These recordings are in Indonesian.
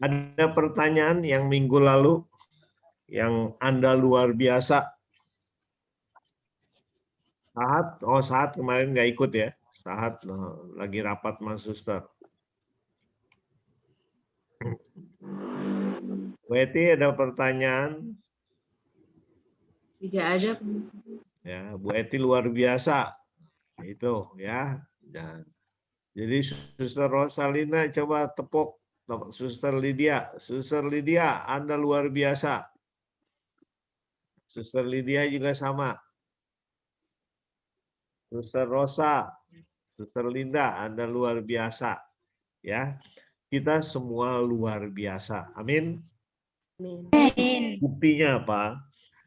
Ada pertanyaan yang minggu lalu yang Anda luar biasa. Sahat kemarin nggak ikut ya. Sahat lagi rapat Mas Suster. Bu Eti ada pertanyaan? Tidak ada. Ya, Bu Eti luar biasa. Itu ya. Dan jadi Suster Rosalina coba tepuk. Suster Lydia, Anda luar biasa. Suster Lydia juga sama. Suster Rosa, Suster Linda, Anda luar biasa. Ya, kita semua luar biasa. Amin. Buktinya apa?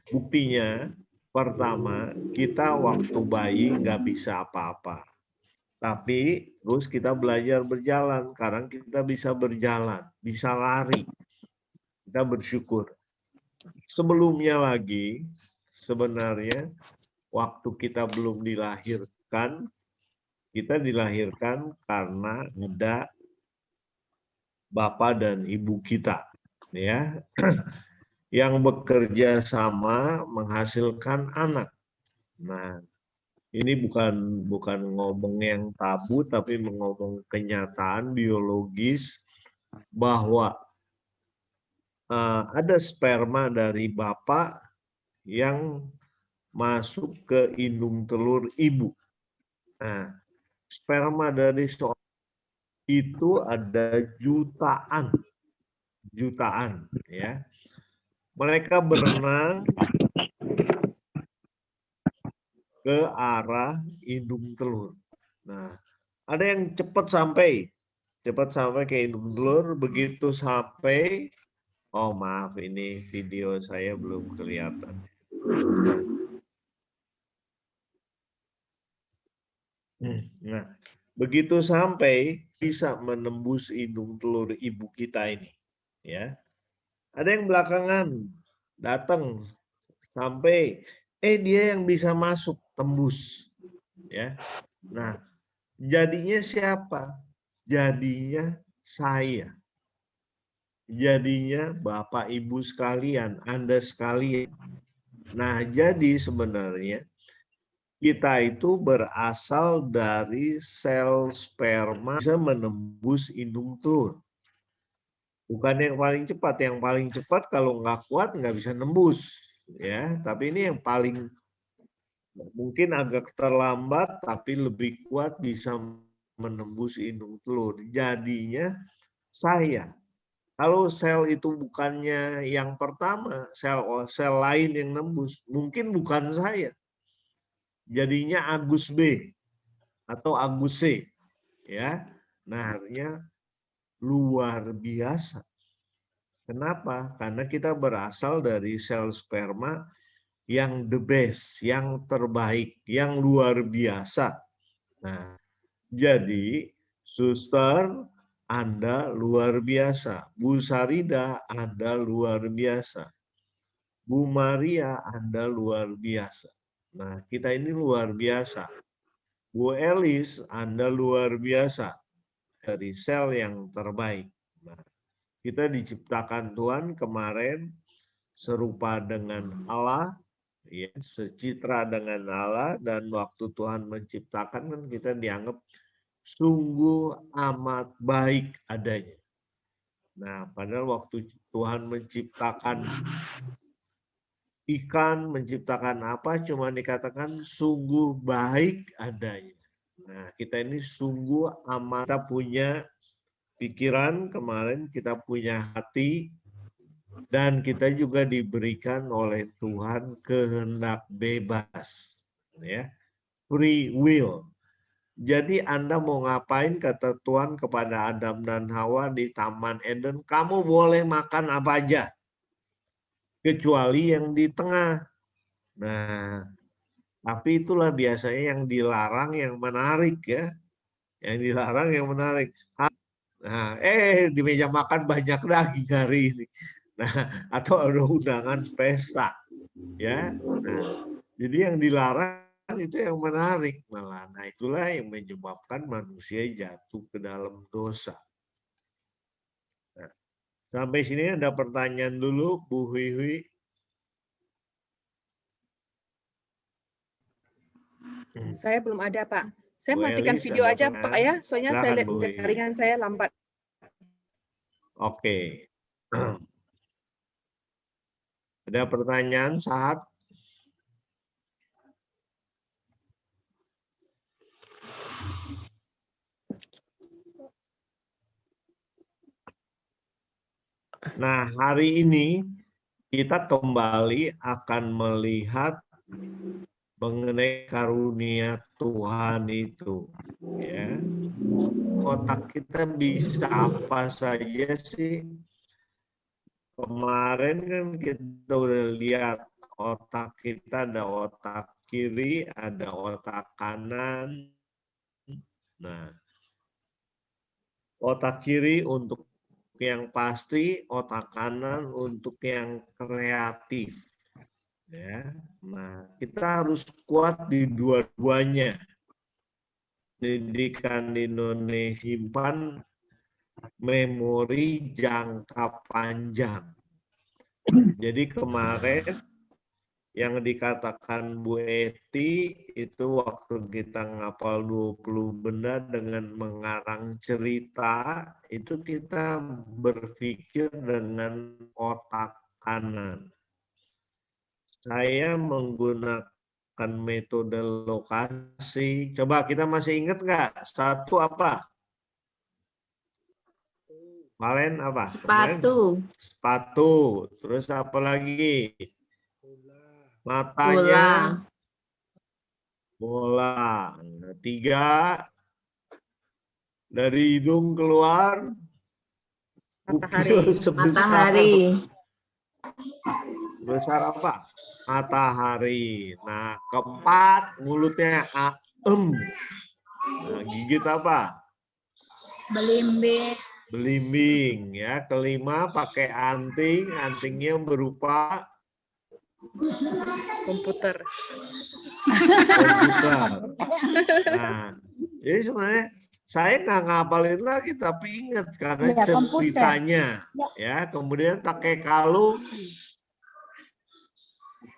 Buktinya pertama, kita waktu bayi nggak bisa apa-apa. Tapi terus kita belajar berjalan. Sekarang kita bisa berjalan, bisa lari. Kita bersyukur. Sebelumnya lagi, sebenarnya waktu kita belum dilahirkan, kita dilahirkan karena ada bapak dan ibu kita, ya, yang bekerja sama menghasilkan anak. Nah, ini bukan ngomong yang tabu, tapi ngomong kenyataan biologis bahwa ada sperma dari bapak yang masuk ke indung telur ibu. Nah, sperma dari seorang itu ada jutaan, ya. Mereka berenang ke arah indung telur. Nah, ada yang cepat sampai ke indung telur, begitu sampai, oh maaf ini video saya belum kelihatan. Nah, begitu sampai bisa menembus indung telur ibu kita ini, ya. Ada yang belakangan datang sampai dia yang bisa masuk tembus, ya. Nah, jadinya siapa? Jadinya saya. Jadinya Bapak Ibu sekalian, Anda sekalian. Nah, jadi sebenarnya kita itu berasal dari sel sperma bisa menembus indung telur. Bukan yang paling cepat kalau nggak kuat nggak bisa nembus, ya. Tapi ini yang paling mungkin agak terlambat, tapi lebih kuat bisa menembus indung telur. Jadinya saya. Kalau sel itu bukannya yang pertama, sel lain yang nembus, mungkin bukan saya. Jadinya Agus B atau Agus C, ya. Nah, artinya luar biasa. Kenapa? Karena kita berasal dari sel sperma yang the best, yang terbaik, yang luar biasa. Nah, jadi suster, Anda luar biasa. Bu Sarida, Anda luar biasa. Bu Maria, Anda luar biasa. Nah, kita ini luar biasa. Bu Elis, Anda luar biasa. Dari sel yang terbaik. Nah, kita diciptakan Tuhan kemarin serupa dengan Allah, ya, secitra dengan Allah, dan waktu Tuhan menciptakan kan kita dianggap sungguh amat baik adanya. Nah, padahal waktu Tuhan menciptakan ikan, menciptakan apa, cuma dikatakan sungguh baik adanya. Nah, kita ini sungguh amat, kita punya pikiran kemarin, kita punya hati, dan kita juga diberikan oleh Tuhan kehendak bebas, ya, free will. Jadi Anda mau ngapain, kata Tuhan kepada Adam dan Hawa di Taman Eden, kamu boleh makan apa aja, kecuali yang di tengah. Nah, tapi itulah biasanya yang dilarang yang menarik, ya. Yang dilarang yang menarik. Nah, di meja makan banyak daging hari ini. Nah, atau ada undangan pesta, ya. Nah, jadi yang dilarang itu yang menarik malah. Nah, itulah yang menyebabkan manusia jatuh ke dalam dosa. Nah, Sampai sini ada pertanyaan dulu, Bu Hui. Saya belum ada, Pak. Saya Bu matikan Elis video ada aja, Pak ya. Soalnya saya Silakan, lihat Bu Hui. jaringan saya lambat. Oke. Ada pertanyaan saat? Nah, hari ini kita kembali akan melihat mengenai karunia Tuhan itu. Ya. Otak kita bisa apa saja sih? Kemarin kan kita udah lihat otak kita ada otak kiri, ada otak kanan. Nah, otak kiri untuk yang pasti, otak kanan untuk yang kreatif. Ya, nah kita harus kuat di dua-duanya. Pendidikan di Indonesia simpan memori jangka panjang. Jadi kemarin yang dikatakan Bu Eti itu waktu kita ngapal 20 benda dengan mengarang cerita, itu kita berpikir dengan otak kanan. Saya menggunakan metode lokasi. Coba kita masih ingat nggak? Satu apa? Kemarin apa? Sepatu. Sepatu. Terus apa lagi? Bola. Matanya. Bola. Nah, 3. Dari hidung keluar. Matahari. Matahari. Besar apa? Matahari. Nah, keempat mulutnya Nah, gigit apa? Belimbing. Belimbing ya. Kelima pakai anting, antingnya berupa Komputer. komputer. Nah, jadi sebenarnya saya nggak ngapalin lagi tapi ingat karena ceritanya ya. Kemudian pakai kalung.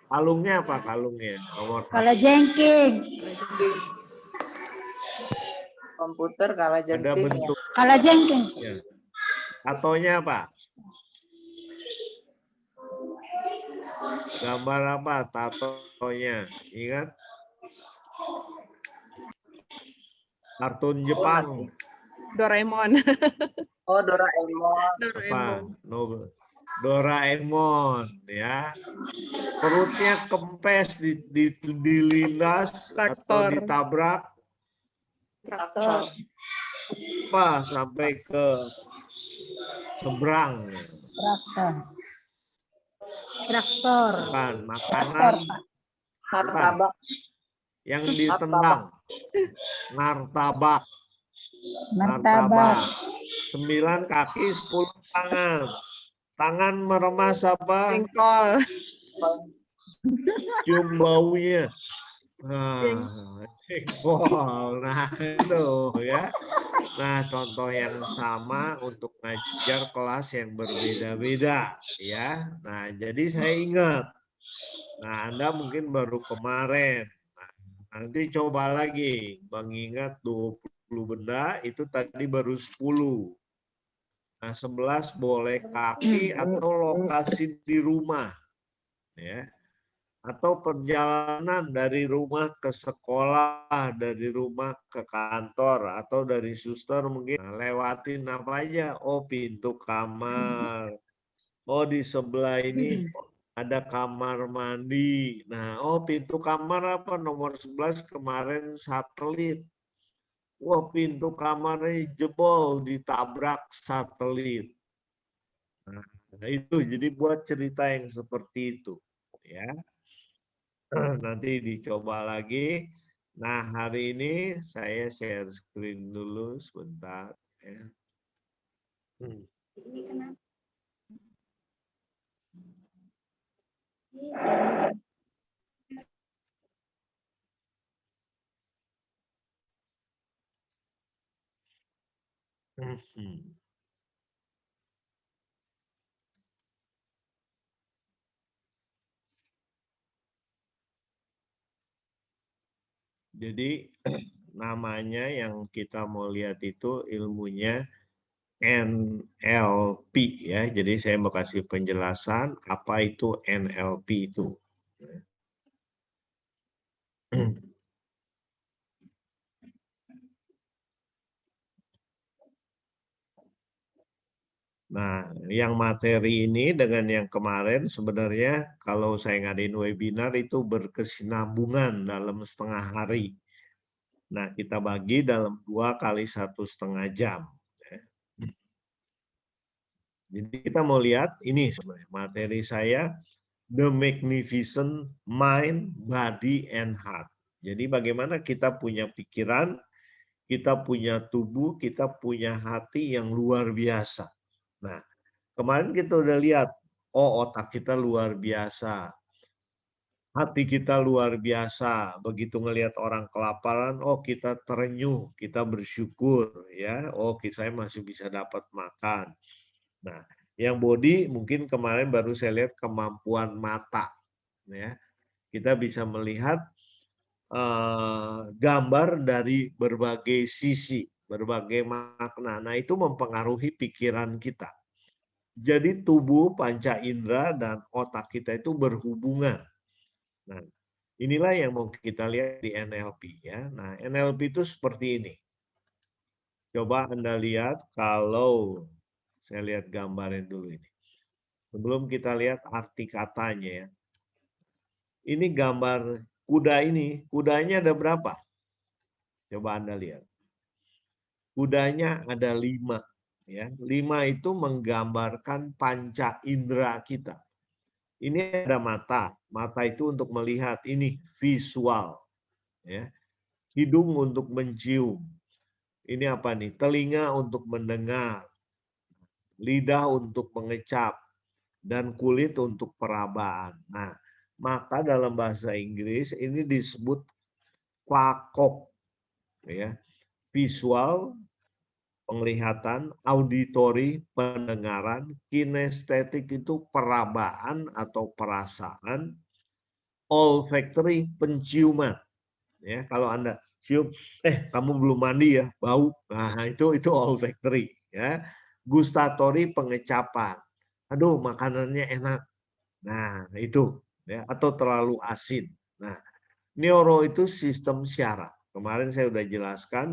Kalungnya apa kalungnya? Nomor Kalajengking. Komputer kalah ada jengking ya. bentuk Kalajengking. ya. Tatonya apa? Gambar apa tatonya? Ingat? Kartun Jepang. Doraemon. Oh, Doraemon. Doraemon. Apa? Doraemon ya. Perutnya kempes dilindas atau Traktor. ditabrak Traktor. apa sampai ke seberang. Traktor. Traktor. Bukan makanan. Martabak. Yang ditendang. Martabak. Martabak. 9 kaki, 10 tangan. Tangan meremas apa? Jengkol. Cium baunya. Nah, jengkol. Nah, itu ya. Nah, contoh yang sama untuk ngajar kelas yang berbeda-beda ya. Nah, jadi saya ingat. Nah, Anda mungkin baru kemarin. Nah, nanti coba lagi mengingat 20 benda itu tadi baru 10. Nah, 11 boleh kaki atau lokasi di rumah. Ya. Atau perjalanan dari rumah ke sekolah, dari rumah ke kantor, atau dari suster mungkin lewatin apa aja. Oh, pintu kamar. Oh, di sebelah ini ada kamar mandi. Nah, oh pintu kamar apa? Nomor 11 kemarin satelit. Wah, pintu kamarnya jebol, ditabrak satelit. Nah, itu jadi buat cerita yang seperti itu. Ya. Nanti dicoba lagi. Nah, hari ini saya share screen dulu sebentar. Ya. Jadi namanya yang kita mau lihat itu ilmunya NLP ya. Jadi saya mau kasih penjelasan apa itu NLP itu. Nah, yang materi ini dengan yang kemarin sebenarnya kalau saya ngadain webinar itu berkesinambungan dalam setengah hari. Nah, kita bagi dalam 2 kali 1,5 jam. Jadi kita mau lihat ini sebenarnya materi saya The Magnificent Mind, Body, and Heart. Jadi bagaimana kita punya pikiran, kita punya tubuh, kita punya hati yang luar biasa. Nah, kemarin kita udah lihat, oh otak kita luar biasa, hati kita luar biasa. Begitu ngelihat orang kelaparan, oh kita terenyuh, kita bersyukur, ya. Oh saya masih bisa dapat makan. Nah, yang body mungkin kemarin baru saya lihat kemampuan mata, ya. Kita bisa melihat gambar dari berbagai sisi, berbagai makna. Nah, itu mempengaruhi pikiran kita. Jadi tubuh, panca indera, dan otak kita itu berhubungan. Nah, inilah yang mau kita lihat di NLP ya. Nah, NLP itu seperti ini. Coba Anda lihat kalau saya lihat gambarnya dulu ini. Sebelum kita lihat arti katanya ya. Ini gambar kuda ini. Kudanya ada berapa? Coba Anda lihat. Kudanya ada 5. Ya. 5 itu menggambarkan panca indera kita. Ini ada mata. Mata itu untuk melihat. Ini visual. Ya. Hidung untuk mencium. Ini apa nih? Telinga untuk mendengar. Lidah untuk mengecap. Dan kulit untuk perabaan. Nah, maka dalam bahasa Inggris ini disebut fakok. Ya. Visual, penglihatan, auditori, pendengaran, kinestetik itu perabaan atau perasaan, olfactory, penciuman. Ya, kalau Anda cium, kamu belum mandi ya, bau. Nah, itu olfactory, ya. Gustatory, pengecapan. Aduh, makanannya enak. Nah, itu ya, atau terlalu asin. Nah, neuro itu sistem syaraf. Kemarin saya sudah jelaskan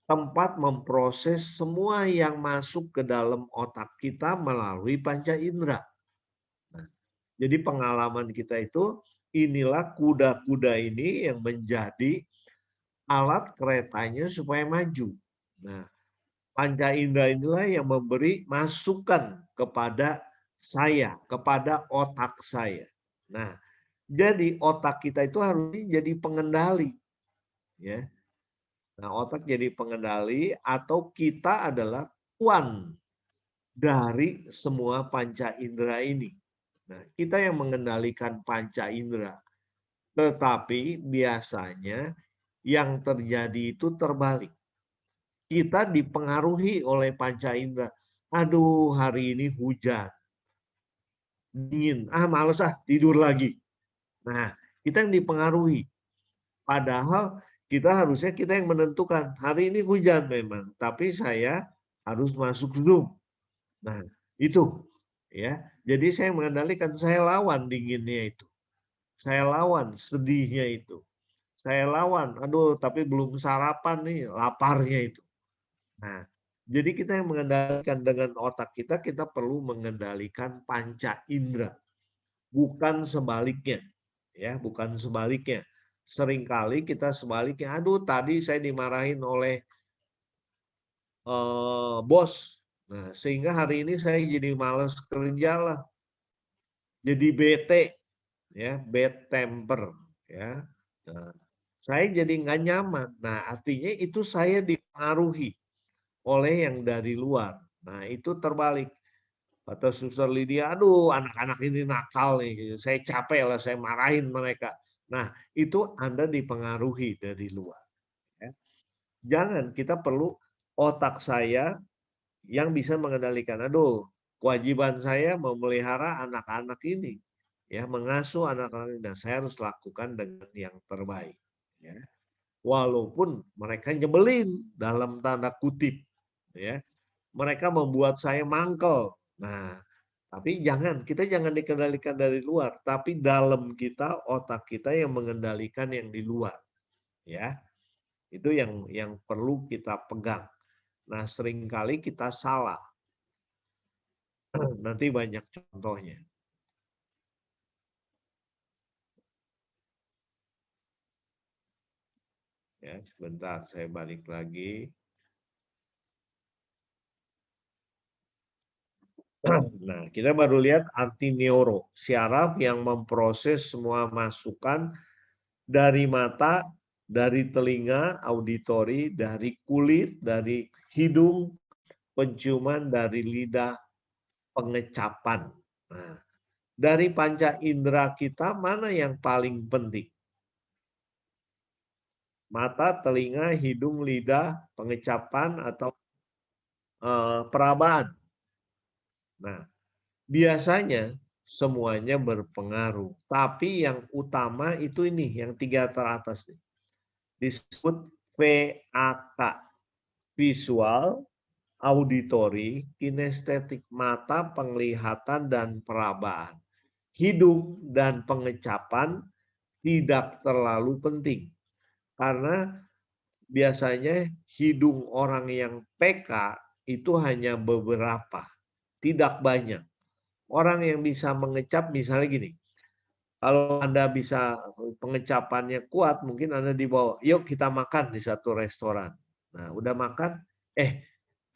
tempat memproses semua yang masuk ke dalam otak kita melalui panca indera. Nah, jadi pengalaman kita itu inilah kuda-kuda ini yang menjadi alat keretanya supaya maju. Nah, panca indera inilah yang memberi masukan kepada saya, kepada otak saya. Nah, jadi otak kita itu harusnya jadi pengendali, ya. Nah, otak jadi pengendali atau kita adalah tuan dari semua panca indera ini. Nah, kita yang mengendalikan panca indera. Tetapi biasanya yang terjadi itu terbalik. Kita dipengaruhi oleh panca indera. Aduh, hari ini hujan. Dingin. Males tidur lagi. Nah, kita yang dipengaruhi. Padahal kita yang menentukan. Hari ini hujan memang, tapi saya harus masuk Zoom. Nah, itu ya. Jadi saya mengendalikan, saya lawan dinginnya itu. Saya lawan sedihnya itu. Saya lawan, aduh tapi belum sarapan nih, laparnya itu. Nah, jadi kita yang mengendalikan dengan otak kita perlu mengendalikan panca indera. Bukan sebaliknya. Ya, bukan sebaliknya. Seringkali kita sebaliknya, aduh tadi saya dimarahin oleh bos. Nah, sehingga hari ini saya jadi malas kerja lah. Jadi bete, ya, bad temper, ya. Nah, saya jadi nggak nyaman. Nah, artinya itu saya dipengaruhi oleh yang dari luar. Nah, itu terbalik. Kata Suster Lydia, aduh anak-anak ini nakal nih, saya capek lah, saya marahin mereka. Nah, itu Anda dipengaruhi dari luar. Ya. Jangan, kita perlu otak saya yang bisa mengendalikan. Aduh, kewajiban saya memelihara anak-anak ini, ya, mengasuh anak-anak ini. Dan saya harus lakukan dengan yang terbaik. Ya. walaupun mereka nyebelin dalam tanda kutip, ya. Mereka membuat saya mangkel. Nah, tapi kita jangan dikendalikan dari luar, tapi dalam kita, otak kita yang mengendalikan yang di luar, ya. Itu yang perlu kita pegang. Nah, seringkali kita salah. Nanti banyak contohnya. Ya, sebentar saya balik lagi. Nah, kita baru lihat arti neuro, syaraf yang memproses semua masukan dari mata, dari telinga, auditori, dari kulit, dari hidung, penciuman, dari lidah, pengecapan. Nah, dari panca indera kita mana yang paling penting? Mata, telinga, hidung, lidah, pengecapan, atau perabaan? Nah, biasanya semuanya berpengaruh. Tapi yang utama itu ini, yang 3 teratas. Disebut VAK. Visual, auditori, kinestetik mata, penglihatan, dan perabaan. Hidung dan pengecapan tidak terlalu penting. Karena biasanya hidung orang yang PK itu hanya beberapa, tidak banyak. Orang yang bisa mengecap misalnya gini, kalau Anda bisa pengecapannya kuat, mungkin Anda dibawa, yuk kita makan di satu restoran. Nah, udah makan,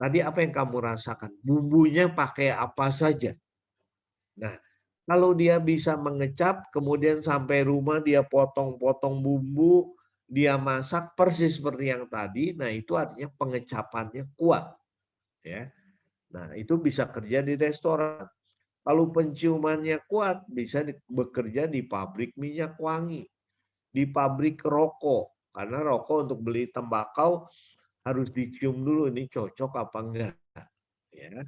tadi apa yang kamu rasakan? Bumbunya pakai apa saja? Nah, kalau dia bisa mengecap, kemudian sampai rumah dia potong-potong bumbu, dia masak persis seperti yang tadi, nah itu artinya pengecapannya kuat. Ya. Nah, itu bisa kerja di restoran. Kalau penciumannya kuat, bisa bekerja di pabrik minyak wangi, di pabrik rokok. Karena rokok untuk beli tembakau harus dicium dulu, ini cocok apa enggak. Ya.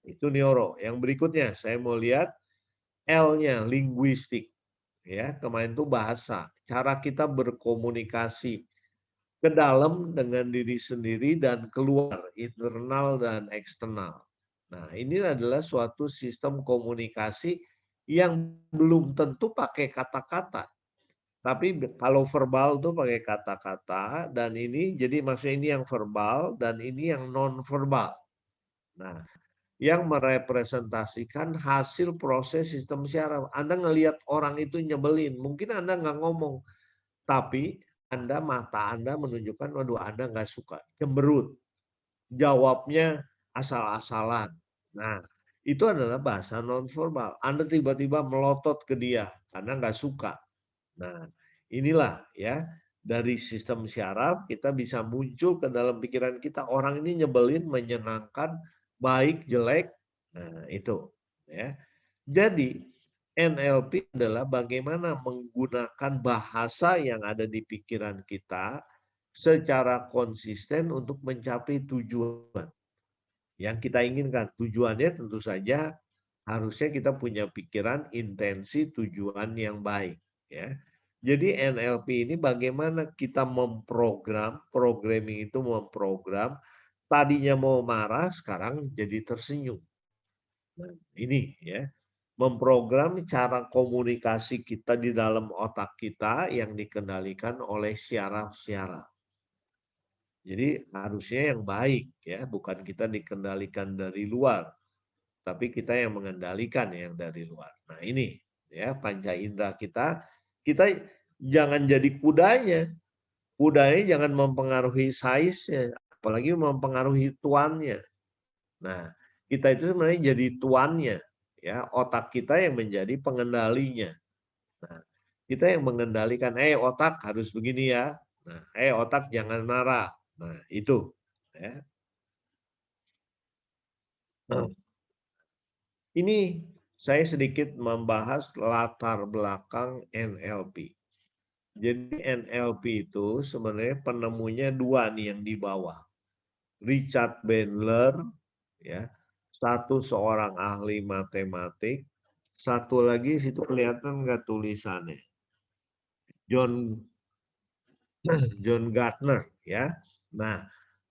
Itu neuro. Yang berikutnya, saya mau lihat L-nya, linguistik. Ya, kemarin itu bahasa. Cara kita berkomunikasi ke dalam dengan diri sendiri dan keluar, internal dan eksternal. Nah, ini adalah suatu sistem komunikasi yang belum tentu pakai kata-kata. Tapi kalau verbal tuh pakai kata-kata, dan ini jadi maksudnya ini yang verbal dan ini yang non verbal. Nah, yang merepresentasikan hasil proses sistem syaraf. Anda ngelihat orang itu nyebelin, mungkin Anda nggak ngomong, tapi mata Anda menunjukkan, waduh Anda nggak suka, cemberut, jawabnya asal-asalan. Nah, itu adalah bahasa nonverbal. Anda tiba-tiba melotot ke dia karena nggak suka. Nah, inilah ya, dari sistem syaraf kita bisa muncul ke dalam pikiran kita, orang ini nyebelin, menyenangkan, baik, jelek. Nah, itu ya. Jadi NLP adalah bagaimana menggunakan bahasa yang ada di pikiran kita secara konsisten untuk mencapai tujuan yang kita inginkan. Tujuannya tentu saja harusnya kita punya pikiran, intensi, tujuan yang baik. Ya. Jadi NLP ini bagaimana kita memprogram, programming itu memprogram, tadinya mau marah, sekarang jadi tersenyum. Nah, ini ya, memprogram cara komunikasi kita di dalam otak kita yang dikendalikan oleh syaraf-syaraf. Jadi harusnya yang baik ya, bukan kita dikendalikan dari luar, tapi kita yang mengendalikan yang dari luar. Nah, ini ya panca indera kita jangan jadi kudanya. Kudanya jangan mempengaruhi size-nya, apalagi mempengaruhi tuannya. Nah, kita itu sebenarnya jadi tuannya, ya, otak kita yang menjadi pengendalinya. Nah, kita yang mengendalikan, otak harus begini ya. Nah, otak jangan marah. Nah, itu ya. Ini saya sedikit membahas latar belakang NLP. Jadi NLP itu sebenarnya penemunya 2 nih yang di bawah. Richard Bandler, ya, satu seorang ahli matematik, satu lagi situ kelihatan nggak tulisannya. John Gardner ya. Nah,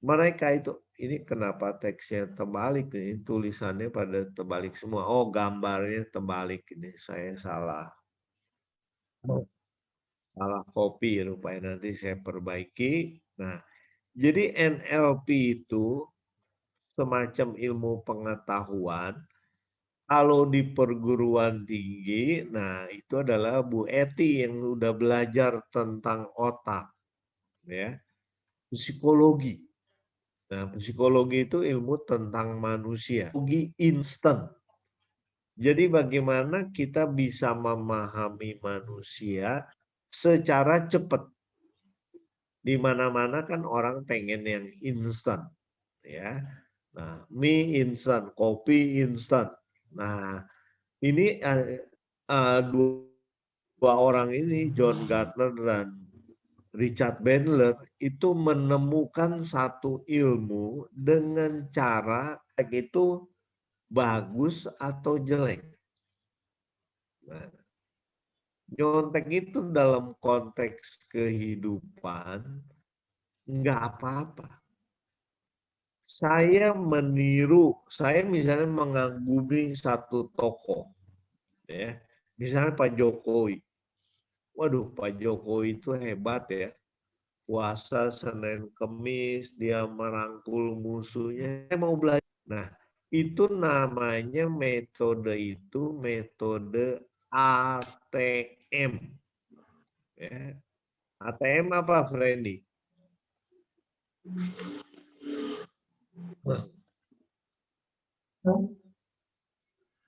mereka itu ini kenapa teksnya terbalik nih? Tulisannya pada terbalik semua. Oh, gambarnya terbalik ini. Saya salah. Salah copy rupanya, nanti saya perbaiki. Nah, jadi NLP itu semacam ilmu pengetahuan. Kalau di perguruan tinggi, nah itu adalah Bu Eti yang udah belajar tentang otak, ya, psikologi. Nah, psikologi itu ilmu tentang manusia, psikologi instan. Jadi bagaimana kita bisa memahami manusia secara cepat. Di mana-mana kan orang pengen yang instan, ya. Nah, mie instan, kopi instan. Nah, ini dua orang ini, John Gardner dan Richard Bandler, itu menemukan satu ilmu dengan cara itu bagus atau jelek. Nah, nyontek itu dalam konteks kehidupan nggak apa-apa. Saya meniru, saya misalnya mengagumi satu tokoh, ya, misalnya Pak Jokowi. Waduh, Pak Jokowi itu hebat ya. Puasa Senin Kemis, dia merangkul musuhnya. Saya mau belajar. Nah, itu namanya metode itu metode ATM. Ya. ATM apa, Freddy?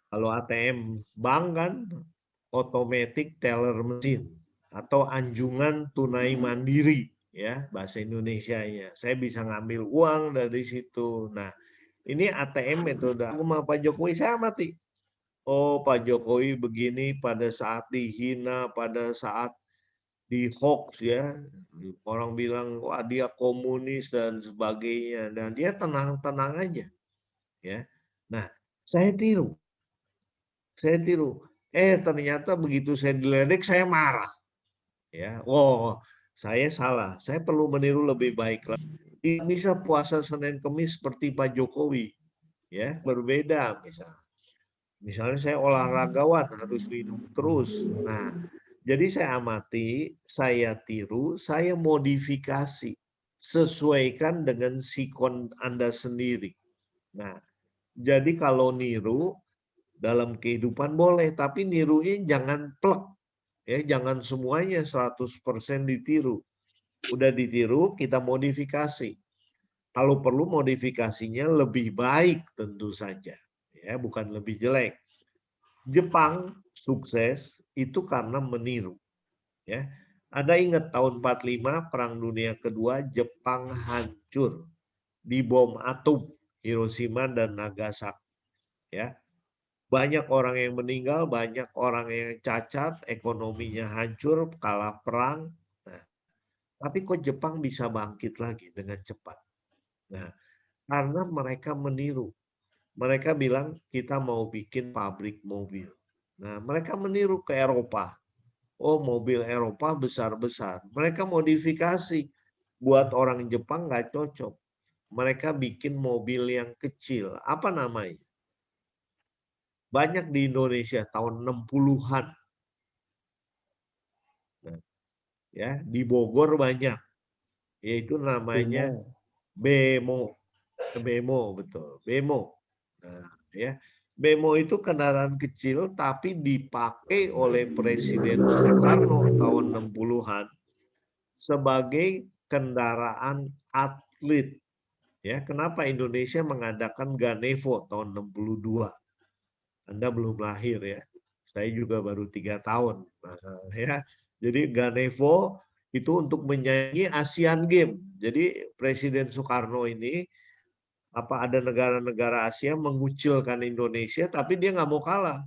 Kalau ATM bank kan automatic teller machine atau anjungan tunai mandiri, ya bahasa Indonesianya. Saya bisa ngambil uang dari situ. Nah, ini ATM metode. Aku sama Pak Jokowi saya amati. Oh, Pak Jokowi begini pada saat dihina, pada saat di hoax ya. Orang bilang wah dia komunis dan sebagainya, dan dia tenang-tenang aja, ya. Nah, saya tiru. Saya tiru. Ternyata begitu saya diledek saya marah. Ya, oh, saya salah. Saya perlu meniru lebih baik lagi. Tidak bisa puasa Senin Kemis seperti Pak Jokowi. Ya, berbeda misalnya. Misalnya saya olahragawan harus minum terus. Nah, jadi saya amati, saya tiru, saya modifikasi sesuaikan dengan sikon Anda sendiri. Nah, jadi kalau niru dalam kehidupan boleh, tapi nirunya jangan plek. Ya, jangan semuanya 100% ditiru. Udah ditiru, kita modifikasi. Kalau perlu modifikasinya lebih baik tentu saja. Ya, bukan lebih jelek. Jepang sukses itu karena meniru. Ya. Anda ingat tahun 45 Perang Dunia Kedua, Jepang hancur di bom atom Hiroshima dan Nagasaki. Ya. Banyak orang yang meninggal, banyak orang yang cacat, ekonominya hancur, kalah perang. Nah, tapi kok Jepang bisa bangkit lagi dengan cepat? Nah, karena mereka meniru. Mereka bilang kita mau bikin pabrik mobil. Nah, mereka meniru ke Eropa. Oh, mobil Eropa besar-besar. Mereka modifikasi. Buat orang Jepang nggak cocok. Mereka bikin mobil yang kecil. Apa namanya? Banyak di Indonesia tahun 60-an. Nah, ya, di Bogor banyak. Yaitu namanya Bemo. Bemo, betul. Bemo. Nah, ya. Bemo itu kendaraan kecil tapi dipakai oleh Presiden Soekarno tahun 60-an sebagai kendaraan atlet. Ya, kenapa Indonesia mengadakan Ganevo tahun 62? Anda belum lahir ya. Saya juga baru 3 tahun. Nah, ya. Jadi Ganevo itu untuk menyanyi Asian Games. Jadi Presiden Soekarno ini ada negara-negara Asia mengucilkan Indonesia, tapi dia nggak mau kalah.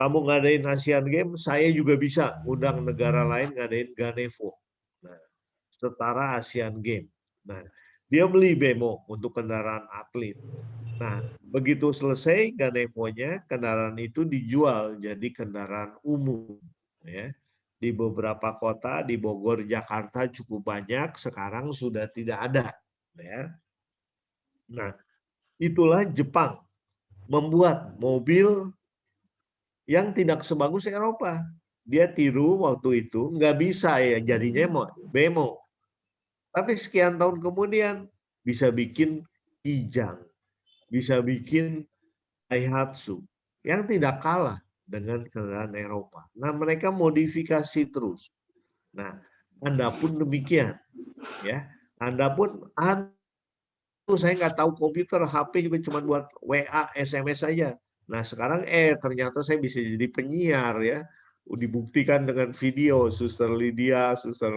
Kamu ngadain Asian Games, saya juga bisa undang negara lain ngadain Ganevo. Nah, setara Asian Games. Nah, dia beli Bemo untuk kendaraan atlet. Nah, begitu selesai Ganevo-nya, kendaraan itu dijual jadi kendaraan umum. Ya. Di beberapa kota, di Bogor, Jakarta cukup banyak, sekarang sudah tidak ada. Ya. Nah, itulah Jepang membuat mobil yang tidak sebagus Eropa. Dia tiru waktu itu, nggak bisa ya jadinya bemo. Tapi sekian tahun kemudian bisa bikin Kijang, bisa bikin Daihatsu yang tidak kalah dengan kendaraan Eropa. Nah, mereka modifikasi terus. Nah, Anda pun demikian, ya. Anda pun, saya nggak tahu komputer, HP juga cuma buat WA, SMS saja. Nah, sekarang ternyata saya bisa jadi penyiar ya. Dibuktikan dengan video Suster Lydia, Suster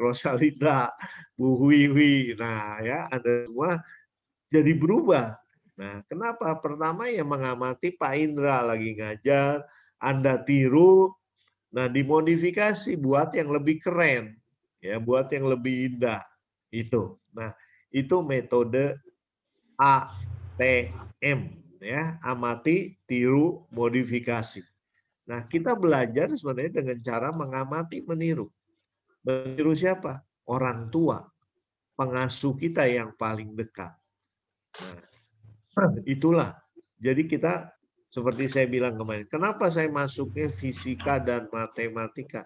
Rosalinda, Bu Wiwi. Nah, ya Anda semua jadi berubah. Nah, kenapa? Pertama ya mengamati Pak Indra lagi ngajar, Anda tiru, nah dimodifikasi buat yang lebih keren, ya, buat yang lebih indah. Itu. Nah, itu metode ATM, ya, amati, tiru, modifikasi. Nah, kita belajar sebenarnya dengan cara mengamati, meniru. Meniru siapa? Orang tua, pengasuh kita yang paling dekat. Nah, itulah. Jadi kita seperti saya bilang kemarin, kenapa saya masuknya fisika dan matematika?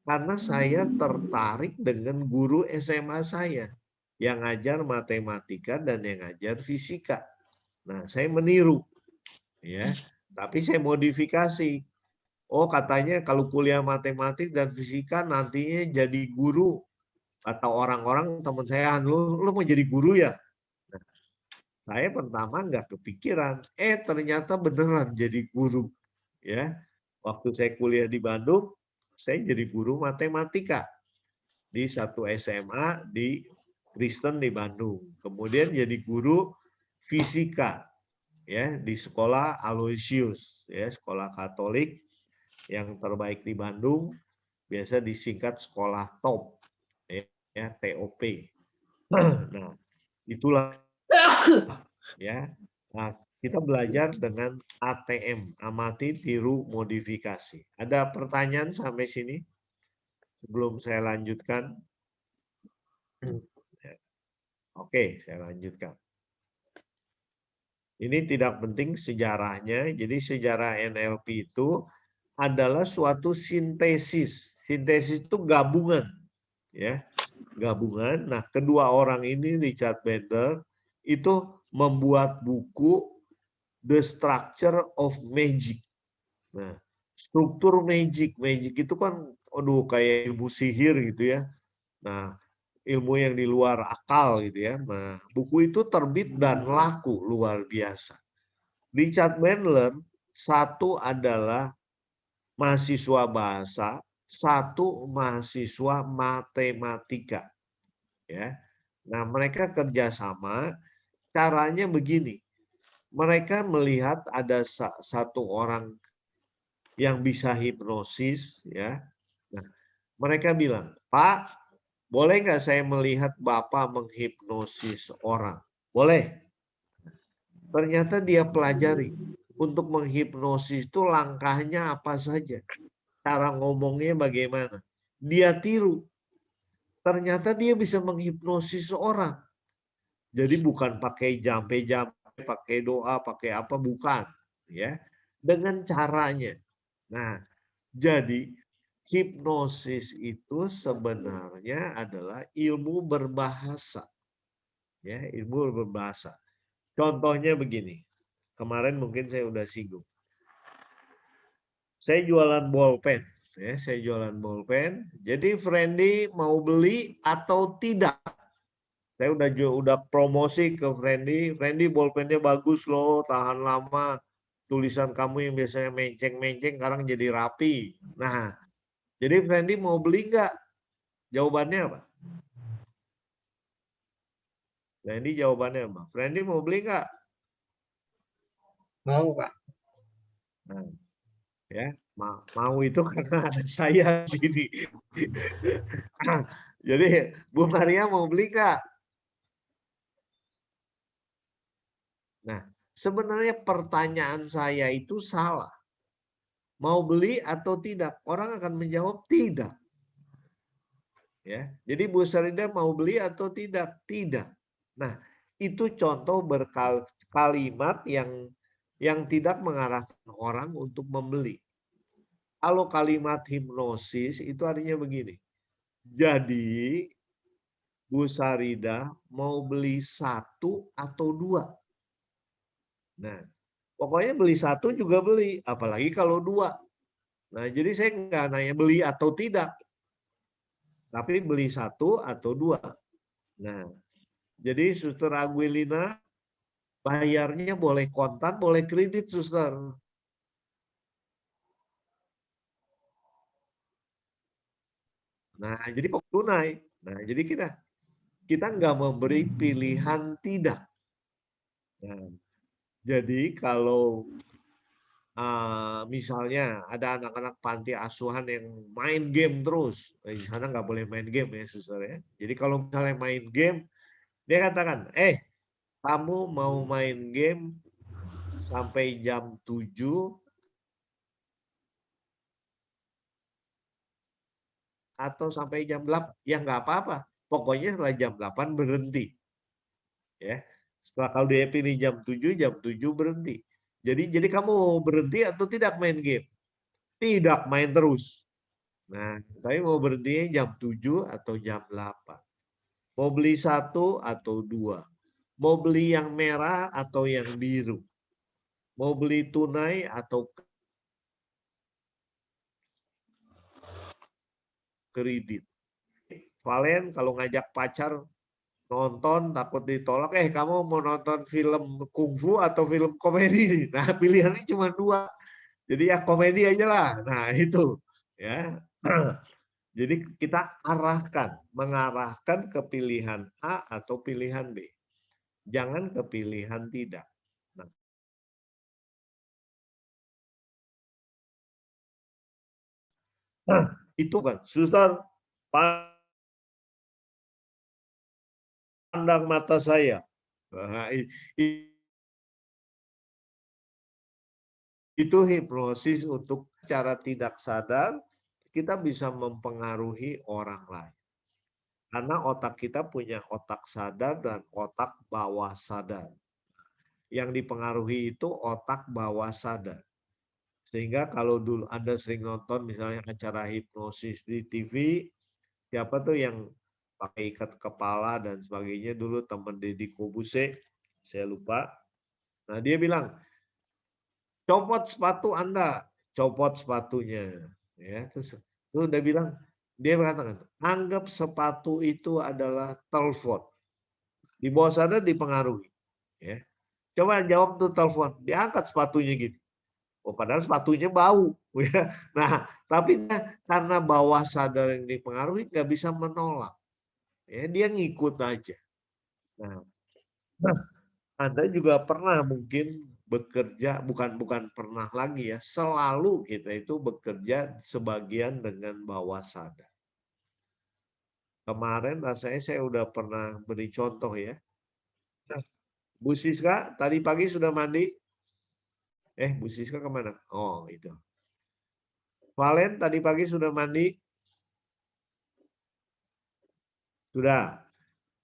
Karena saya tertarik dengan guru SMA saya yang ngajar matematika dan yang ngajar fisika. Nah, saya meniru, ya. Tapi saya modifikasi. Oh, katanya kalau kuliah matematik dan fisika nantinya jadi guru. Kata orang-orang teman saya, lu mau jadi guru ya? Nah, saya pertama nggak kepikiran. Ternyata beneran jadi guru. Ya, waktu saya kuliah di Bandung, saya jadi guru matematika di satu SMA di Kristen di Bandung. Kemudian jadi guru fisika ya di sekolah Aloysius, ya sekolah Katolik yang terbaik di Bandung, biasa disingkat sekolah top, ya TOP. Nah, itulah ya. Nah, kita belajar dengan ATM, amati, tiru, modifikasi. Ada pertanyaan sampai sini sebelum saya lanjutkan? Oke, saya lanjutkan. Ini tidak penting sejarahnya. Jadi sejarah NLP itu adalah suatu sintesis. Sintesis itu gabungan, ya, gabungan. Nah, kedua orang ini Richard Bandler itu membuat buku The Structure of Magic. Nah, struktur magic, magic itu kan, aduh kayak ilmu sihir gitu ya. Nah, ilmu yang di luar akal gitu ya. Nah, buku itu terbit dan laku luar biasa. Richard Bandler satu adalah mahasiswa bahasa, satu mahasiswa matematika. Ya. Nah, mereka kerjasama, caranya begini. Mereka melihat ada satu orang yang bisa hipnosis, ya. Nah, mereka bilang, Pak, boleh nggak saya melihat Bapak menghipnosis orang? Boleh. Ternyata dia pelajari. Untuk menghipnosis itu langkahnya apa saja. Cara ngomongnya bagaimana. Dia tiru. Ternyata dia bisa menghipnosis orang. Jadi bukan pakai jampe-jampe, pakai doa, pakai apa, bukan. Ya, dengan caranya. Nah, jadi hipnosis itu sebenarnya adalah ilmu berbahasa. Ya, ilmu berbahasa. Contohnya begini. Kemarin mungkin saya udah singgung. Saya jualan bolpen. Ya, saya jualan bolpen. Jadi Friendly mau beli atau tidak? Saya udah promosi ke Friendly. Friendly bolpennya bagus loh, tahan lama. Tulisan kamu yang biasanya menceng-menceng sekarang jadi rapi. Nah, jadi Friendly mau beli nggak? Jawabannya apa? Friendly jawabannya apa? Friendly mau beli nggak? Mau, Pak. Nah, ya, mau itu karena ada saya di sini. Jadi Bu Maria mau beli nggak? Nah, sebenarnya pertanyaan saya itu salah. Mau beli atau tidak? Orang akan menjawab tidak. Ya, jadi Bu Sarida mau beli atau tidak? Tidak. Nah, itu contoh kalimat yang tidak mengarahkan orang untuk membeli. Kalau kalimat hipnosis itu artinya begini. Jadi Bu Sarida mau beli 1 atau 2. Nah, pokoknya beli 1 juga beli, apalagi kalau 2. Nah, jadi saya nggak nanya beli atau tidak, tapi beli 1 atau 2. Nah, jadi Suster Aguilina bayarnya boleh kontan, boleh kredit, Suster. Nah, jadi tunai. Nah, jadi kita nggak memberi pilihan tidak. Nah, jadi kalau misalnya ada anak-anak panti asuhan yang main game terus, di sana nggak boleh main game ya, Suster ya. Jadi kalau misalnya main game, dia katakan, kamu mau main game sampai jam 7 atau sampai jam 8, ya nggak apa-apa. Pokoknya setelah jam 8 berhenti. Ya. Setelah kalau dia pilih jam 7 berhenti. Jadi kamu mau berhenti atau tidak main game? Tidak, main terus. Nah, tapi mau berhentinya jam 7 atau jam 8. Mau beli 1 atau 2. Mau beli yang merah atau yang biru. Mau beli tunai atau kredit. Valen kalau ngajak pacar nonton takut ditolak, kamu mau nonton film kungfu atau film komedi? Nah, pilihannya cuma 2. Jadi ya komedi aja lah. Nah, itu ya. Jadi kita mengarahkan ke pilihan A atau pilihan B. Jangan ke pilihan tidak. Nah, itu kan, Suster, pandang mata saya. Nah, itu hipnosis untuk cara tidak sadar kita bisa mempengaruhi orang lain. Karena otak kita punya otak sadar dan otak bawah sadar. Yang dipengaruhi itu otak bawah sadar. Sehingga kalau dulu Anda sering nonton misalnya acara hipnosis di TV, siapa tuh yang pakai ikat kepala dan sebagainya, dulu teman Deddy Kobuse, saya lupa. Nah, dia bilang, copot sepatu Anda, copot sepatunya. Ya, terus dia bilang, dia mengatakan, anggap sepatu itu adalah telepon. Di bawah sadar dipengaruhi. Ya. Coba jawab tuh telepon, diangkat sepatunya gitu. Oh, padahal sepatunya bau. Nah, tapi karena bawah sadar yang dipengaruhi nggak bisa menolak. Ya, dia ngikut aja. Nah, Anda juga pernah mungkin bekerja, bukan pernah lagi ya, selalu kita itu bekerja sebagian dengan bawah sadar. Kemarin rasanya saya udah pernah beri contoh ya. Nah, Bu Siska tadi pagi sudah mandi? Bu Siska kemana? Oh, itu. Valen tadi pagi sudah mandi? Sudah.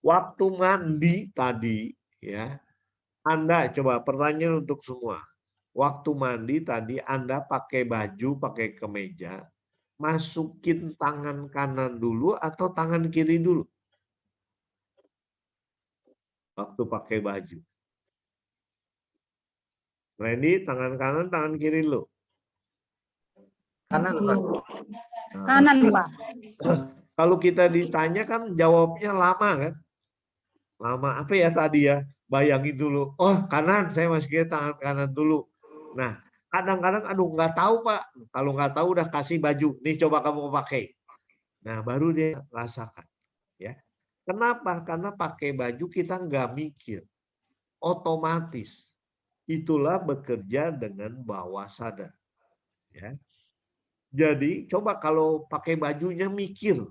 Waktu mandi tadi ya, Anda coba pertanyaan untuk semua. Waktu mandi tadi Anda pakai baju, pakai kemeja, masukin tangan kanan dulu atau tangan kiri dulu? Waktu pakai baju. Randy, tangan kanan, tangan kiri dulu. Kanan, Pak. Kanan, Pak. Kalau kita ditanya kan jawabnya lama kan? Lama apa ya tadi ya? Bayangin dulu. Oh, kanan, saya masukin tangan kanan dulu. Nah, kadang-kadang aduh nggak tahu Pak. Kalau nggak tahu udah kasih baju. Nih coba kamu pakai. Nah, baru dia rasakan. Ya. Kenapa? Karena pakai baju kita nggak mikir. Otomatis. Itulah bekerja dengan bawah sadar. Ya. Jadi coba kalau pakai bajunya mikir.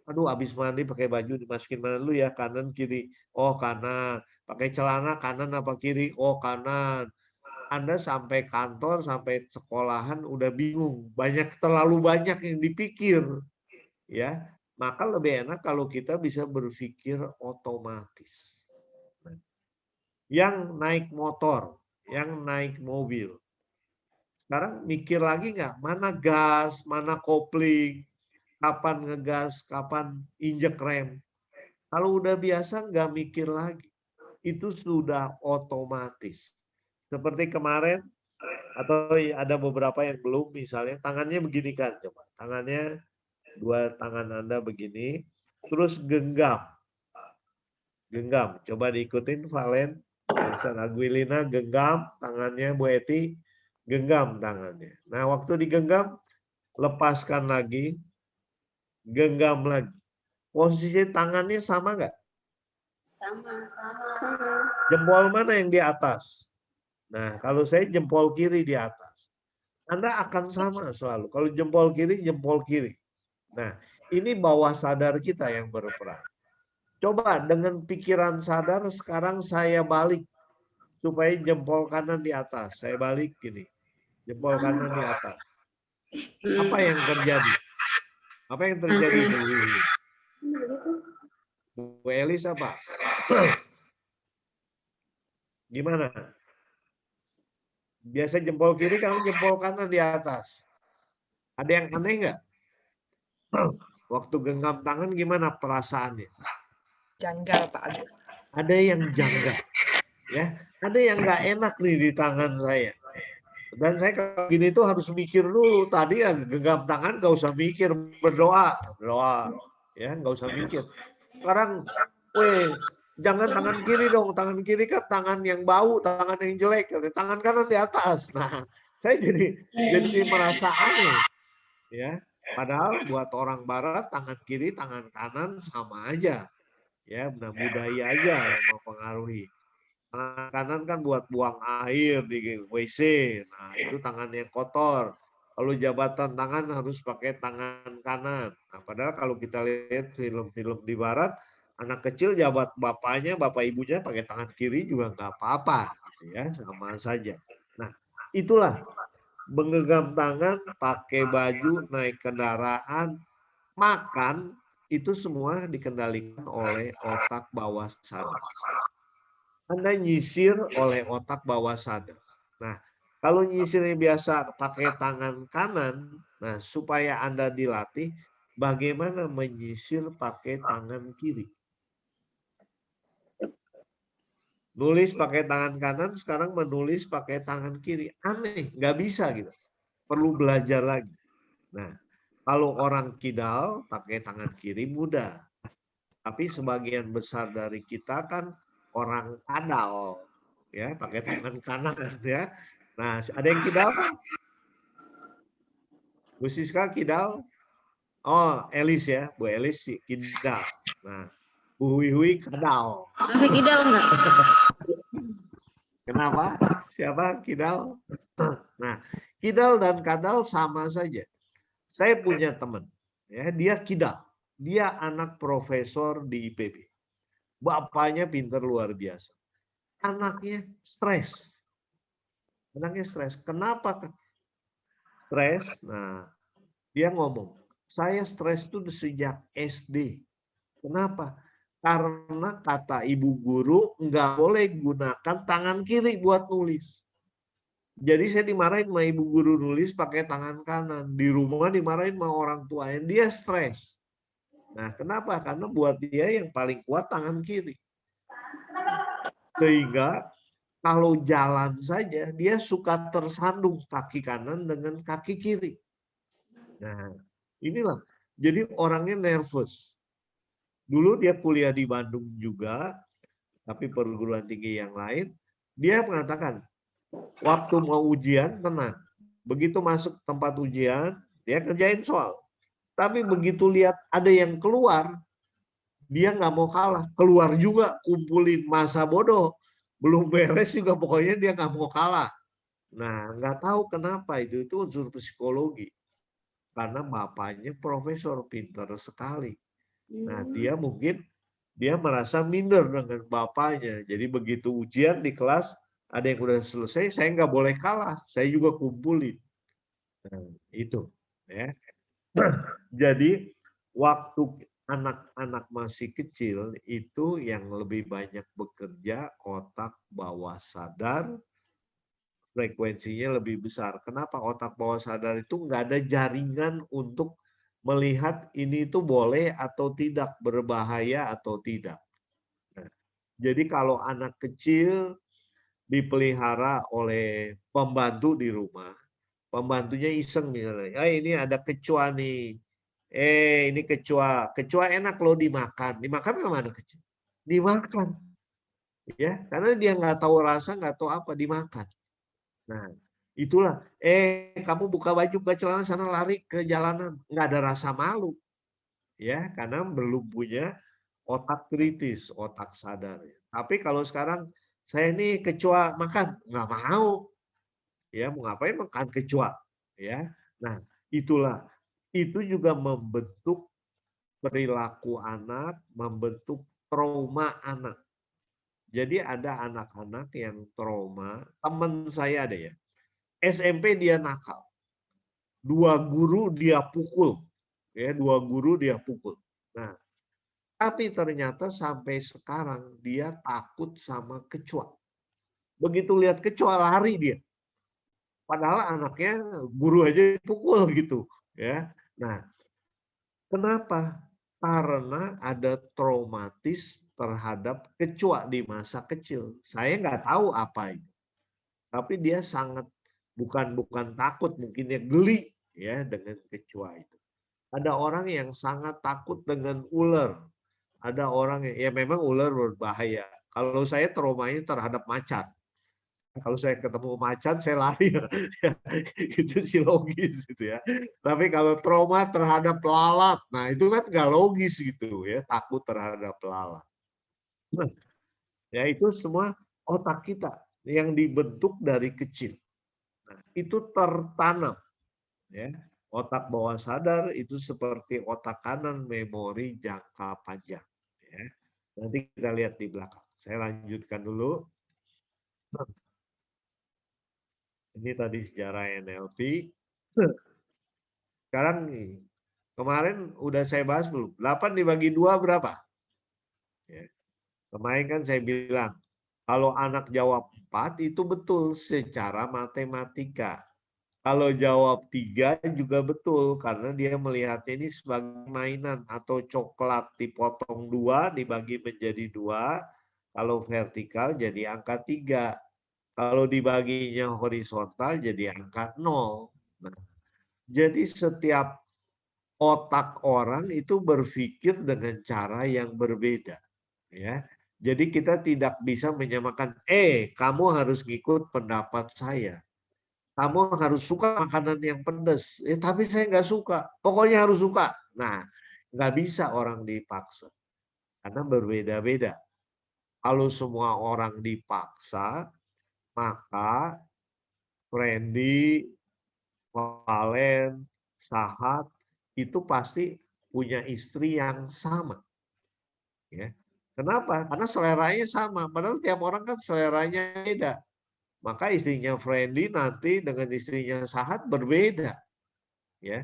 Aduh, habis mandi pakai baju dimasukin mana dulu ya, kanan kiri. Oh, kanan. Pakai celana kanan apa kiri? Oh, kanan. Anda sampai kantor, sampai sekolahan udah bingung, terlalu banyak yang dipikir, ya. Maka lebih enak kalau kita bisa berpikir otomatis. Yang naik motor, yang naik mobil, sekarang mikir lagi nggak? Mana gas, mana kopling, kapan ngegas, kapan injek rem. Kalau udah biasa nggak mikir lagi. Itu sudah otomatis. Seperti kemarin, atau ada beberapa yang belum, misalnya tangannya begini kan, coba. Tangannya, dua tangan Anda begini, terus genggam. Genggam, coba diikutin Valen, Ustaz Aguilina genggam tangannya, Bu Eti, genggam tangannya. Nah, waktu digenggam, lepaskan lagi, genggam lagi. Posisi tangannya sama nggak? Sama. Jempol mana yang di atas? Nah, kalau saya jempol kiri di atas. Anda akan sama selalu. Kalau jempol kiri. Nah, ini bawah sadar kita yang berperan. Coba dengan pikiran sadar sekarang saya balik supaya jempol kanan di atas. Saya balik gini. Jempol kanan di atas. Apa yang terjadi? Apa yang terjadi Bu Elis apa? Gimana? Biasa jempol kiri, kalau jempol kanan di atas. Ada yang aneh nggak? Waktu genggam tangan gimana perasaannya? Janggal Pak Agus. Ada yang janggal, ya. Ada yang nggak enak nih di tangan saya. Dan saya kalau gini tuh harus mikir dulu. Tadi ya genggam tangan nggak usah mikir, berdoa, ya nggak usah mikir. Sekarang, jangan tangan kiri dong. Tangan kiri kan tangan yang bau, tangan yang jelek. Tangan kanan di atas. Nah, saya jadi merasa aneh, ya. Padahal buat orang Barat tangan kiri, tangan kanan sama aja, ya. Nah, budaya aja yang mempengaruhi. Tangan kanan kan buat buang air di WC. Nah, itu tangan yang kotor. Kalau jabatan tangan harus pakai tangan kanan. Nah, padahal kalau kita lihat film-film di Barat, anak kecil jabat bapaknya, bapak ibunya pakai tangan kiri juga nggak apa-apa, gitu ya, sama saja. Nah, itulah menggenggam tangan, pakai baju, naik kendaraan, makan, itu semua dikendalikan oleh otak bawah sadar. Anda nyisir oleh otak bawah sadar. Nah, kalau nyisirnya biasa pakai tangan kanan, nah supaya Anda dilatih bagaimana menyisir pakai tangan kiri. Nulis pakai tangan kanan, sekarang menulis pakai tangan kiri. Aneh, nggak bisa gitu. Perlu belajar lagi. Nah, kalau orang kidal pakai tangan kiri mudah. Tapi sebagian besar dari kita kan orang kadal, ya pakai tangan kanan, ya. Nah, ada yang kidal? Bu Siska kidal? Oh, Elis ya, Bu Elis kidal. Nah, Bu Hui kadal. Masih kidal enggak? Kenapa? Siapa kidal? Nah, kidal dan kadal sama saja. Saya punya teman, ya, dia kidal. Dia anak profesor di IPB. Bapaknya pinter luar biasa. Anaknya stres. Kenapa stres? Nah, dia ngomong, saya stres itu sejak SD. Kenapa? Karena kata ibu guru nggak boleh gunakan tangan kiri buat nulis. Jadi saya dimarahin sama ibu guru nulis pakai tangan kanan. Di rumah dimarahin sama orang tuanya. Dia stres. Nah, kenapa? Karena buat dia yang paling kuat tangan kiri. Sehingga kalau jalan saja dia suka tersandung kaki kanan dengan kaki kiri. Nah, inilah. Jadi orangnya nervous. Dulu dia kuliah di Bandung juga, tapi perguruan tinggi yang lain. Dia mengatakan, waktu mau ujian tenang. Begitu masuk tempat ujian, dia kerjain soal. Tapi begitu lihat ada yang keluar, dia nggak mau kalah. Keluar juga, kumpulin masa bodoh. Belum beres juga pokoknya dia nggak mau kalah. Nah, nggak tahu kenapa itu unsur psikologi. Karena bapaknya profesor, pintar sekali. Nah, dia merasa minder dengan bapaknya. Jadi begitu ujian di kelas, Ada yang udah selesai, saya nggak boleh kalah. Saya juga kumpulin. Nah, itu. Ya. Jadi waktu anak-anak masih kecil itu yang lebih banyak bekerja otak bawah sadar, frekuensinya lebih besar. Kenapa otak bawah sadar itu nggak ada jaringan untuk melihat ini itu boleh atau tidak, berbahaya atau tidak. Nah, jadi kalau anak kecil dipelihara oleh pembantu di rumah, pembantunya iseng misalnya, ini ada kecoa nih. Ini kecoa. Kecoa enak loh dimakan. Dimakan sama anak kecil. Dimakan. Ya, karena dia nggak tahu rasa, nggak tahu apa, dimakan. Nah, itulah. Kamu buka baju ke celana sana lari ke jalanan. Nggak ada rasa malu. Ya, karena belum punya otak kritis, otak sadar. Tapi kalau sekarang saya ini kecoa makan, nggak mau. Ya, mau ngapain makan kecoa? Ya. Nah, itulah. Itu juga membentuk perilaku anak, membentuk trauma anak. Jadi ada anak-anak yang trauma, teman saya ada ya, SMP dia nakal, 2 guru dia pukul, ya 2 guru dia pukul. Nah, tapi ternyata sampai sekarang dia takut sama kecoa. Begitu lihat kecoa lari dia. Padahal anaknya guru aja pukul gitu, ya. Nah, kenapa? Karena ada traumatis terhadap kecoa di masa kecil. Saya nggak tahu apa itu. Tapi dia sangat bukan takut, mungkin dia geli ya dengan kecoa itu. Ada orang yang sangat takut dengan ular. Ada orang yang ya memang ular berbahaya. Kalau saya traumanya terhadap macan. Kalau saya ketemu macan, saya lari. Itu sih logis gitu ya. Tapi kalau trauma terhadap lalat, nah itu kan nggak logis gitu ya, takut terhadap lalat. Nah, ya itu semua otak kita yang dibentuk dari kecil. Nah, itu tertanam. Ya. Otak bawah sadar itu seperti otak kanan memori jangka panjang. Ya. Nanti kita lihat di belakang. Saya lanjutkan dulu. Ini tadi sejarah NLP. Sekarang nih, kemarin udah saya bahas belum? 8 dibagi 2 berapa? Ya. Kemarin kan saya bilang, kalau anak jawab 4 itu betul secara matematika. Kalau jawab 3 juga betul, karena dia melihatnya ini sebagai mainan atau coklat dipotong 2, dibagi menjadi 2. Kalau vertikal jadi angka 3. Kalau dibaginya horizontal jadi angka 0. Nah, jadi setiap otak orang itu berpikir dengan cara yang berbeda. Ya. Jadi kita tidak bisa menyamakan, kamu harus ngikut pendapat saya. Kamu harus suka makanan yang pedas. Tapi saya nggak suka. Pokoknya harus suka. Nah, nggak bisa orang dipaksa. Karena berbeda-beda. Kalau semua orang dipaksa, maka Randy, Valen, Sahat itu pasti punya istri yang sama. Ya. Kenapa? Karena seleranya sama. Padahal tiap orang kan seleranya beda. Maka istrinya Friendly nanti dengan istrinya Sahat berbeda. Ya.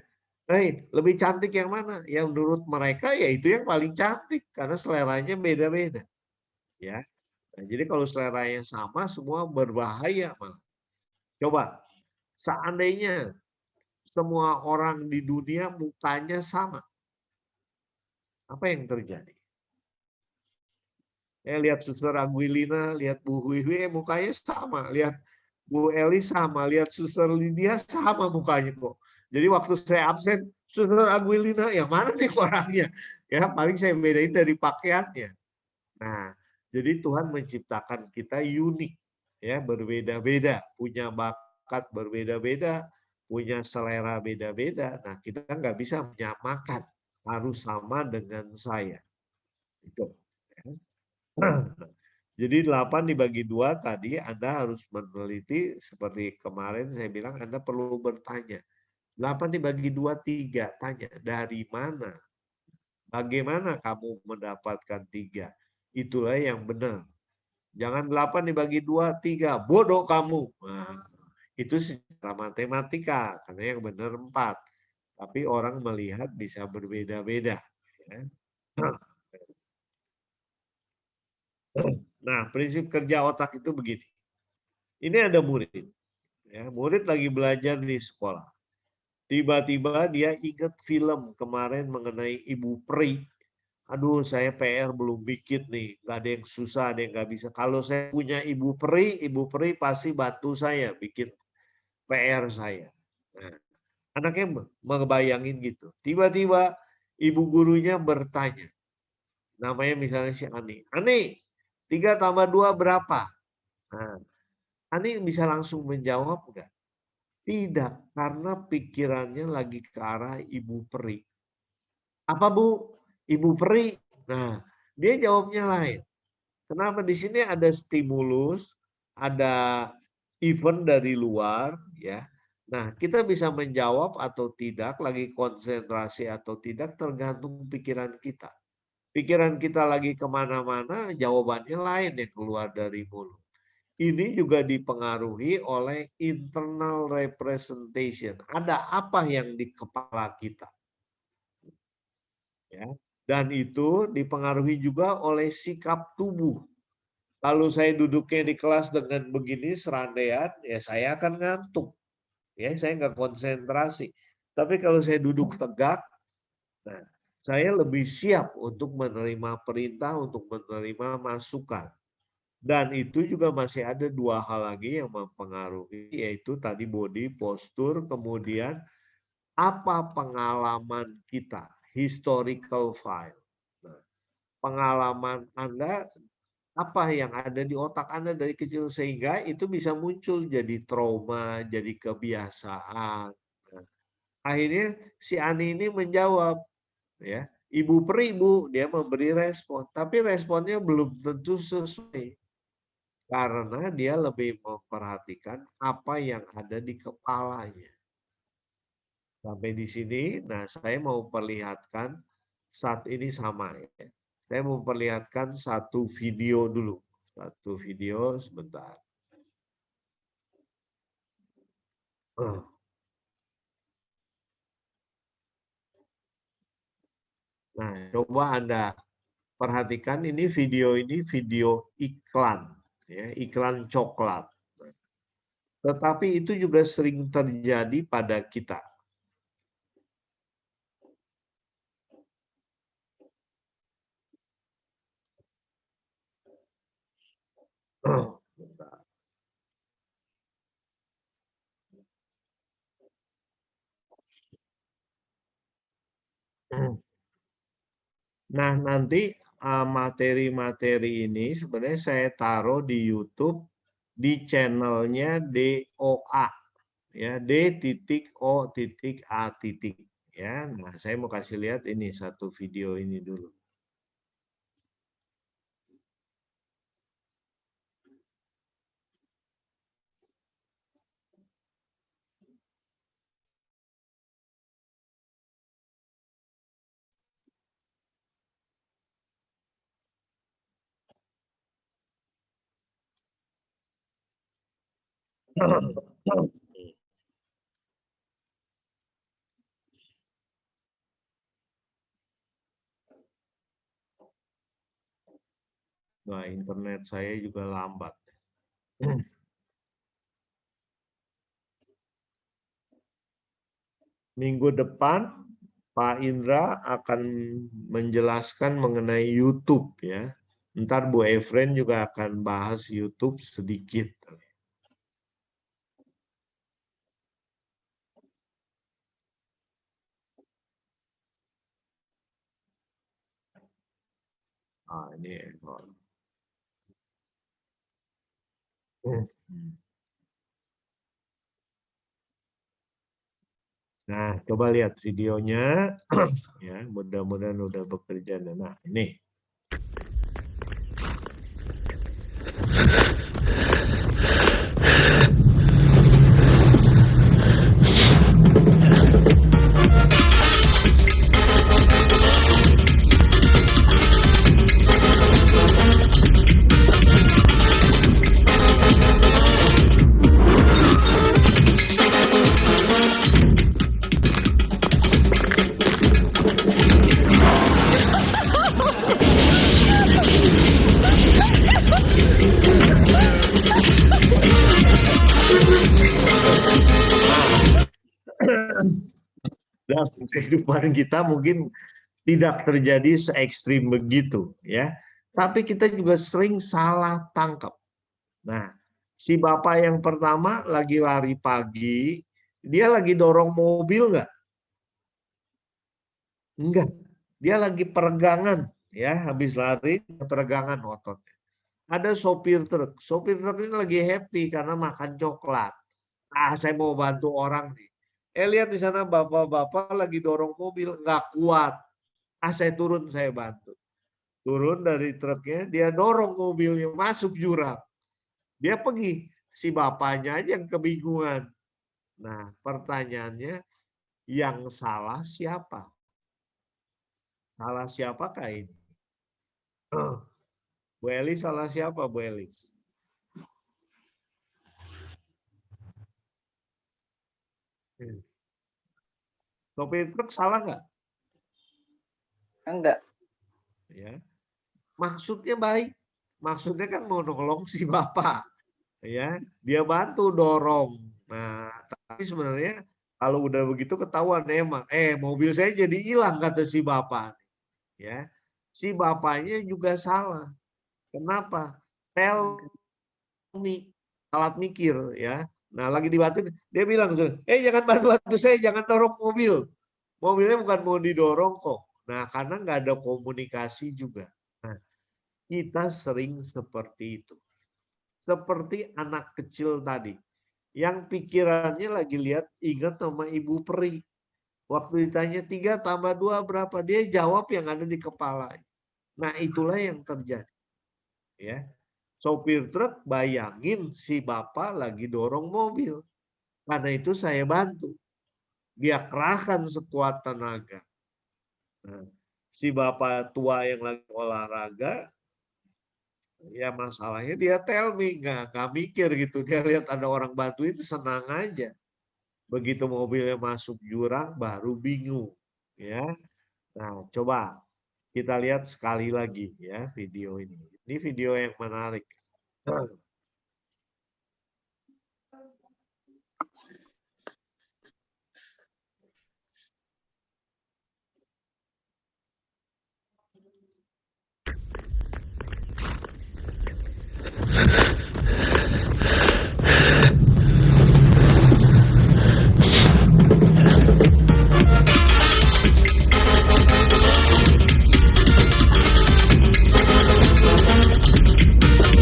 Lebih cantik yang mana? Yang menurut mereka ya itu yang paling cantik karena seleranya beda-beda. Ya. Nah, jadi kalau seleranya sama semua berbahaya malah. Coba seandainya semua orang di dunia mukanya sama. Apa yang terjadi? Lihat Suster Aguilina, lihat Bu Wiwi, mukanya sama. Lihat Bu Eli sama, lihat Suster Lydia sama mukanya kok. Jadi waktu saya absen, Suster Aguilina, yang mana nih orangnya? Ya paling saya bedain dari pakaiannya. Nah, jadi Tuhan menciptakan kita unik, ya berbeda-beda, punya bakat berbeda-beda, punya selera beda-beda. Nah, kita nggak bisa menyamakan, harus sama dengan saya. Itu. Ya. Jadi 8 dibagi 2 tadi Anda harus meneliti seperti kemarin saya bilang Anda perlu bertanya. 8 dibagi 2, 3. Tanya, dari mana? Bagaimana kamu mendapatkan 3? Itulah yang benar. Jangan 8 dibagi 2, 3. Bodoh kamu. Nah, itu secara matematika, karena yang benar 4. Tapi orang melihat bisa berbeda-beda. Ya. Nah, prinsip kerja otak itu begini. Ini ada murid. Ya, murid lagi belajar di sekolah. Tiba-tiba dia ingat film kemarin mengenai Ibu Peri. Aduh, saya PR belum bikin nih. Nggak ada yang susah, ada yang nggak bisa. Kalau saya punya Ibu Peri pasti bantu saya bikin PR saya. Nah, anaknya ngebayangin gitu. Tiba-tiba ibu gurunya bertanya. Namanya misalnya si Ani. Ani, 3 tambah 2 berapa? Nah, Ani bisa langsung menjawab nggak? Tidak, karena pikirannya lagi ke arah Ibu Peri. Apa Bu? Ibu Peri? Nah, dia jawabnya lain. Kenapa? Di sini ada stimulus, ada event dari luar, ya. Nah, kita bisa menjawab atau tidak, lagi konsentrasi atau tidak, tergantung pikiran kita. Pikiran kita lagi kemana-mana, jawabannya lain yang keluar dari mulut. Ini juga dipengaruhi oleh internal representation. Ada apa yang di kepala kita. Ya. Dan itu dipengaruhi juga oleh sikap tubuh. Kalau saya duduknya di kelas dengan begini serandaian, ya saya akan ngantuk. Ya, saya nggak konsentrasi. Tapi kalau saya duduk tegak, nah, saya lebih siap untuk menerima perintah, untuk menerima masukan. Dan itu juga masih ada 2 hal lagi yang mempengaruhi, yaitu tadi body posture, kemudian apa pengalaman kita, historical file. Nah, pengalaman Anda, apa yang ada di otak Anda dari kecil, sehingga itu bisa muncul jadi trauma, jadi kebiasaan. Nah, akhirnya si Ani ini menjawab, ya, Ibu Peri, Bu, dia memberi respon, tapi responnya belum tentu sesuai. Karena dia lebih memperhatikan apa yang ada di kepalanya. Sampai di sini, nah saya mau perlihatkan saat ini sama ya. Saya mau perlihatkan satu video dulu. Satu video sebentar. Nah, coba Anda perhatikan ini video iklan. Ya, iklan coklat. Tetapi itu juga sering terjadi pada kita. Nah, nanti materi-materi ini sebenarnya saya taruh di YouTube di channelnya DOA, ya, D.O.A. ya. Nah, saya mau kasih lihat ini satu video ini dulu. Nah, internet saya juga lambat. Minggu depan Pak Indra akan menjelaskan mengenai YouTube ya. Ntar Bu Efren juga akan bahas YouTube sedikit. Ini ekor. Nah, coba lihat videonya. Ya, mudah-mudahan udah bekerja. Nah, ini. dalam kehidupan kita mungkin tidak terjadi se ekstrim begitu ya. Tapi kita juga sering salah tangkap. Nah, si bapak yang pertama lagi lari pagi, dia lagi dorong mobil nggak? Enggak. Dia lagi peregangan ya, habis lari peregangan ototnya. Ada sopir truk. Sopir truk ini lagi happy karena makan coklat. Ah, saya mau bantu orang nih. Lihat di sana bapak-bapak lagi dorong mobil, nggak kuat. Ah, saya turun, saya bantu. Turun dari truknya, dia dorong mobilnya masuk jurang. Dia pergi, si bapaknya aja yang kebingungan. Nah, pertanyaannya, yang salah siapa? Salah siapakah ini? Bu Elis salah siapa, Bu Elis? Sopir truk salah nggak? Enggak. Ya, maksudnya baik. Maksudnya kan mau nolong si bapak. Ya, dia bantu dorong. Nah, tapi sebenarnya kalau udah begitu ketahuan emang, mobil saya jadi hilang kata si bapak. Ya, si bapaknya juga salah. Kenapa? Tell me, alat mikir ya. Nah, lagi dibantu, dia bilang, jangan bantu saya, jangan dorong mobil. Mobilnya bukan mau didorong kok. Nah, karena nggak ada komunikasi juga. Nah, kita sering seperti itu. Seperti anak kecil tadi. Yang pikirannya lagi lihat, ingat sama Ibu Peri. Waktu ditanya 3 tambah 2 berapa? Dia jawab yang ada di kepala. Nah, itulah yang terjadi. Ya. Sopir truk bayangin si bapak lagi dorong mobil. Karena itu saya bantu. Dia kerahkan sekuat tenaga. Nah, si bapak tua yang lagi olahraga, ya masalahnya dia tell me, nggak mikir gitu. Dia lihat ada orang bantuin, senang aja. Begitu mobilnya masuk jurang, baru bingung. Ya, nah coba kita lihat sekali lagi ya video ini. Ini video yang menarik.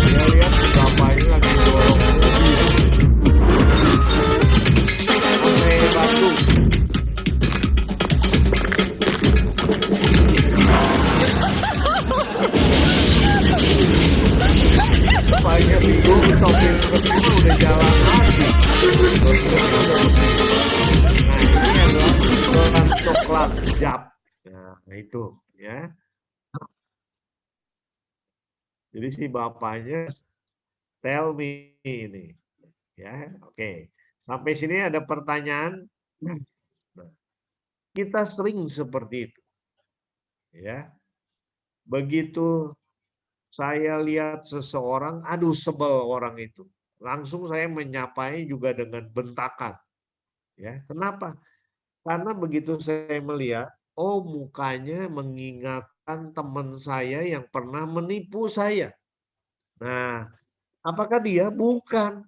Dia lihat si bapaknya lagi dorong mobil. Mau saya bantu. Bapaknya bingung, sopir truknya udah jalan lagi. Nah, ini adalah orang coklat jap. Nah, itu ya. Jadi si bapaknya tell me ini. Ya, oke. Sampai sini ada pertanyaan. Nah, kita sering seperti itu. Ya. Begitu saya lihat seseorang, aduh sebel orang itu. Langsung saya menyapanya juga dengan bentakan. Ya, kenapa? Karena begitu saya melihat, oh mukanya mengingatkan teman saya yang pernah menipu saya. Nah, apakah dia? Bukan.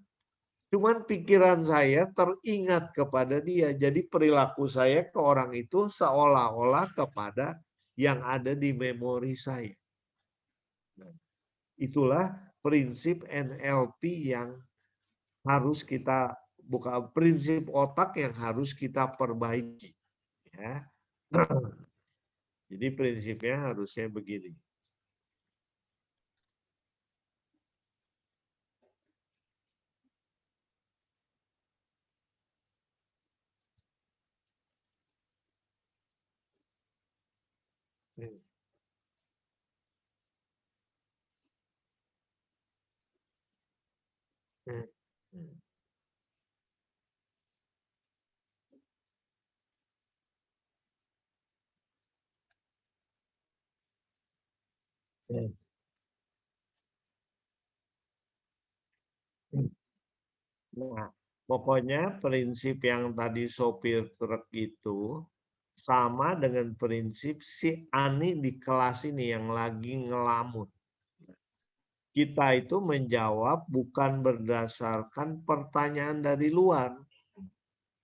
Cuman pikiran saya teringat kepada dia. Jadi perilaku saya ke orang itu seolah-olah kepada yang ada di memori saya. Nah, itulah prinsip NLP yang harus kita buka, prinsip otak yang harus kita perbaiki. Ya. Jadi prinsipnya harusnya begini. Nah, pokoknya prinsip yang tadi sopir truk itu sama dengan prinsip si Ani di kelas ini yang lagi ngelamun. Kita itu menjawab bukan berdasarkan pertanyaan dari luar,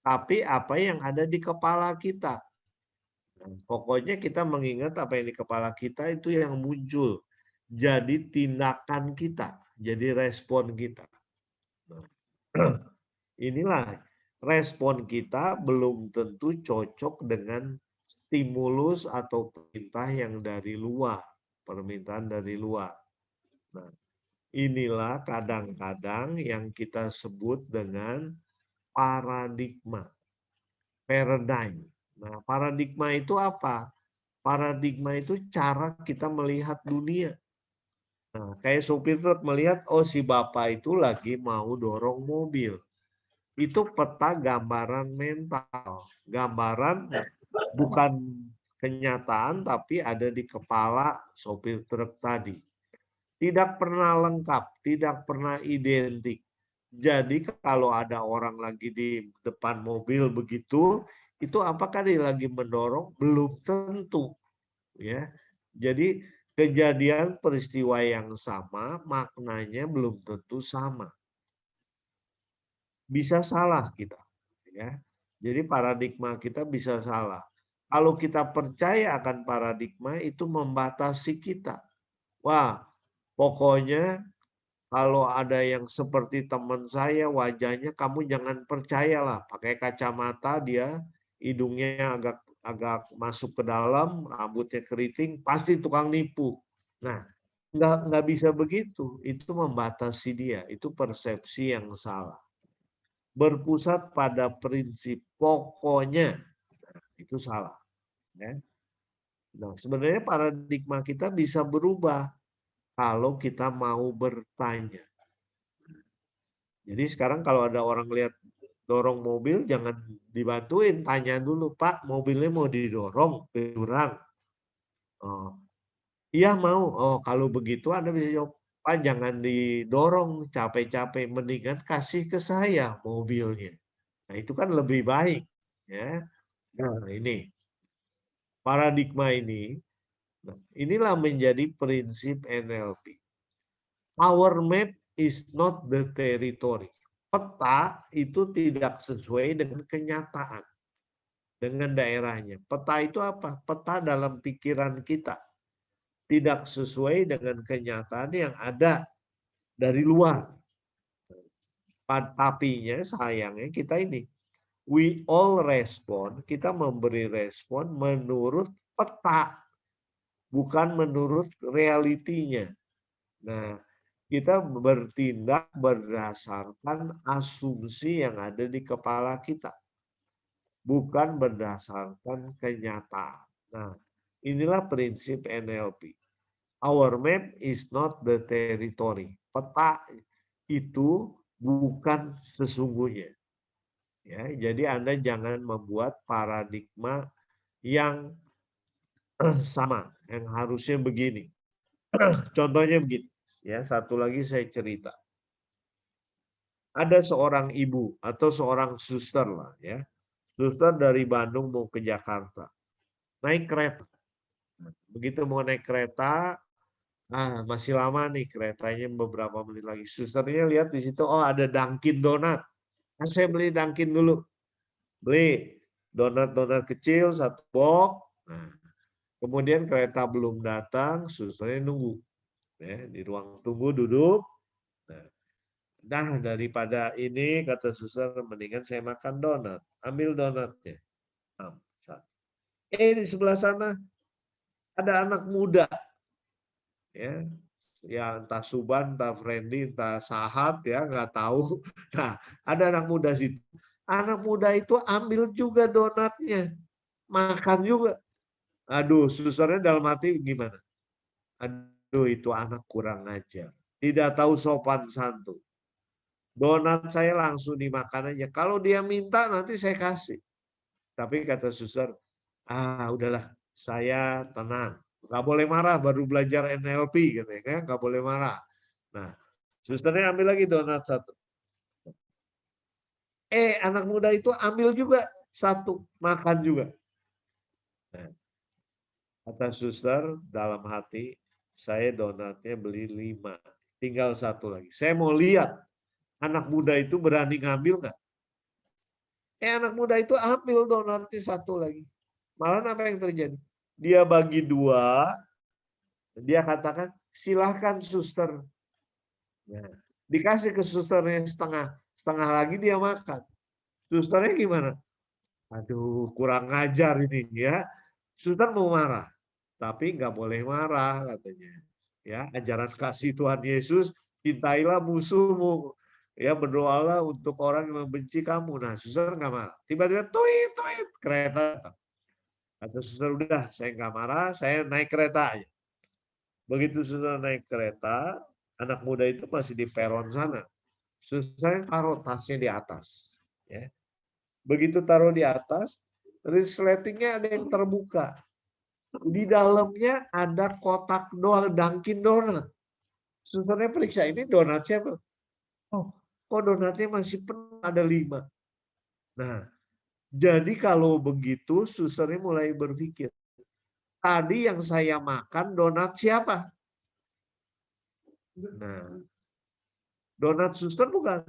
tapi apa yang ada di kepala kita. Pokoknya kita mengingat apa yang di kepala kita itu yang muncul. Jadi tindakan kita, jadi respon kita. Inilah respon kita belum tentu cocok dengan stimulus atau perintah yang dari luar, permintaan dari luar. Nah, inilah kadang-kadang yang kita sebut dengan paradigma, paradigm. Nah, paradigma itu apa? Paradigma itu cara kita melihat dunia. Nah, kayak sopir truk melihat, oh si bapak itu lagi mau dorong mobil. Itu peta gambaran mental. Gambaran bukan kenyataan, tapi ada di kepala sopir truk tadi. Tidak pernah lengkap, tidak pernah identik. Jadi kalau ada orang lagi di depan mobil begitu, itu apakah dia lagi mendorong? Belum tentu. Ya, jadi kejadian peristiwa yang sama, maknanya belum tentu sama. Bisa salah kita. Ya. Jadi paradigma kita bisa salah. Kalau kita percaya akan paradigma, itu membatasi kita. Wah, pokoknya kalau ada yang seperti teman saya, wajahnya kamu jangan percayalah. Pakai kacamata dia, hidungnya agak masuk ke dalam, rambutnya keriting, pasti tukang nipu. Nah, nggak bisa begitu. Itu membatasi dia. Itu persepsi yang salah. Berpusat pada prinsip pokoknya, itu salah. Ya. Nah, sebenarnya paradigma kita bisa berubah kalau kita mau bertanya. Jadi sekarang kalau ada orang lihat dorong mobil, jangan dibantuin, tanya dulu, Pak, mobilnya mau didorong, curang. Oh, iya mau. Oh, kalau begitu Anda bisa jawab, Pak, jangan didorong capek-capek, mendingan kasih ke saya mobilnya. Nah, itu kan lebih baik, ya. Nah, ini paradigma ini, nah, inilah menjadi prinsip NLP. Our map is not the territory. Peta itu tidak sesuai dengan kenyataan, dengan daerahnya. Peta itu apa? Peta dalam pikiran kita. Tidak sesuai dengan kenyataan yang ada dari luar. Tapinya sayangnya kita ini, we all respond, kita memberi respon menurut peta, bukan menurut realitinya. Nah, kita bertindak berdasarkan asumsi yang ada di kepala kita, bukan berdasarkan kenyataan. Nah, inilah prinsip NLP. Our map is not the territory. Peta itu bukan sesungguhnya. Ya, jadi Anda jangan membuat paradigma yang sama, yang harusnya begini. Contohnya begini. Ya, satu lagi saya cerita. Ada seorang ibu atau seorang suster lah, ya. Suster dari Bandung mau ke Jakarta. Naik kereta. Begitu mau naik kereta, masih lama nih keretanya beberapa menit lagi. Susternya lihat di situ, oh ada Dunkin Donat. Nah, saya beli Dunkin dulu. Beli donat-donat kecil satu box. Nah, kemudian kereta belum datang, susternya nunggu. Ya, di ruang tunggu duduk. Nah, daripada ini kata suster, mendingan saya makan donat. Ambil donatnya. Di sebelah sana ada anak muda. Ya entah Suban, entah Friendly, entah Sahat, ya nggak tahu. Nah, ada anak muda situ. Anak muda itu ambil juga donatnya, makan juga. Aduh, susternya dalam hati gimana? Aduh, itu anak kurang ajar, tidak tahu sopan santun. Donat saya langsung dimakan aja. Kalau dia minta nanti saya kasih. Tapi kata suster, udahlah, saya tenang. Nggak boleh marah, baru belajar NLP gitu ya, nggak boleh marah. Nah, susternya ambil lagi donat satu. Anak muda itu ambil juga satu, makan juga. Nah, kata suster dalam hati, saya donatnya beli 5. Tinggal 1 lagi. Saya mau lihat anak muda itu berani ngambil nggak? Anak muda itu ambil donatnya 1 lagi. Malah apa yang terjadi? Dia bagi 2, dia katakan, silahkan suster. Nah, dikasih ke susternya setengah lagi dia makan. Susternya gimana? Aduh, kurang ngajar ini ya. Suster mau marah, tapi nggak boleh marah katanya. Ya, ajaran kasih Tuhan Yesus, cintailah musuhmu. Ya, berdoalah untuk orang yang membenci kamu. Nah, suster nggak marah. Tiba-tiba tuit, kereta datang. Kata suster, udah, saya nggak marah, saya naik kereta aja. Begitu suster naik kereta, anak muda itu masih di peron sana. Suster taruh tasnya di atas. Ya. Begitu taruh di atas, resletingnya ada yang terbuka. Di dalamnya ada kotak Dunkin Donat. Susternya periksa, ini donat siapa? Oh, kok donatnya masih penuh, ada 5. Nah, jadi kalau begitu susternya mulai berpikir, tadi yang saya makan donat siapa? Nah, donat suster bukan?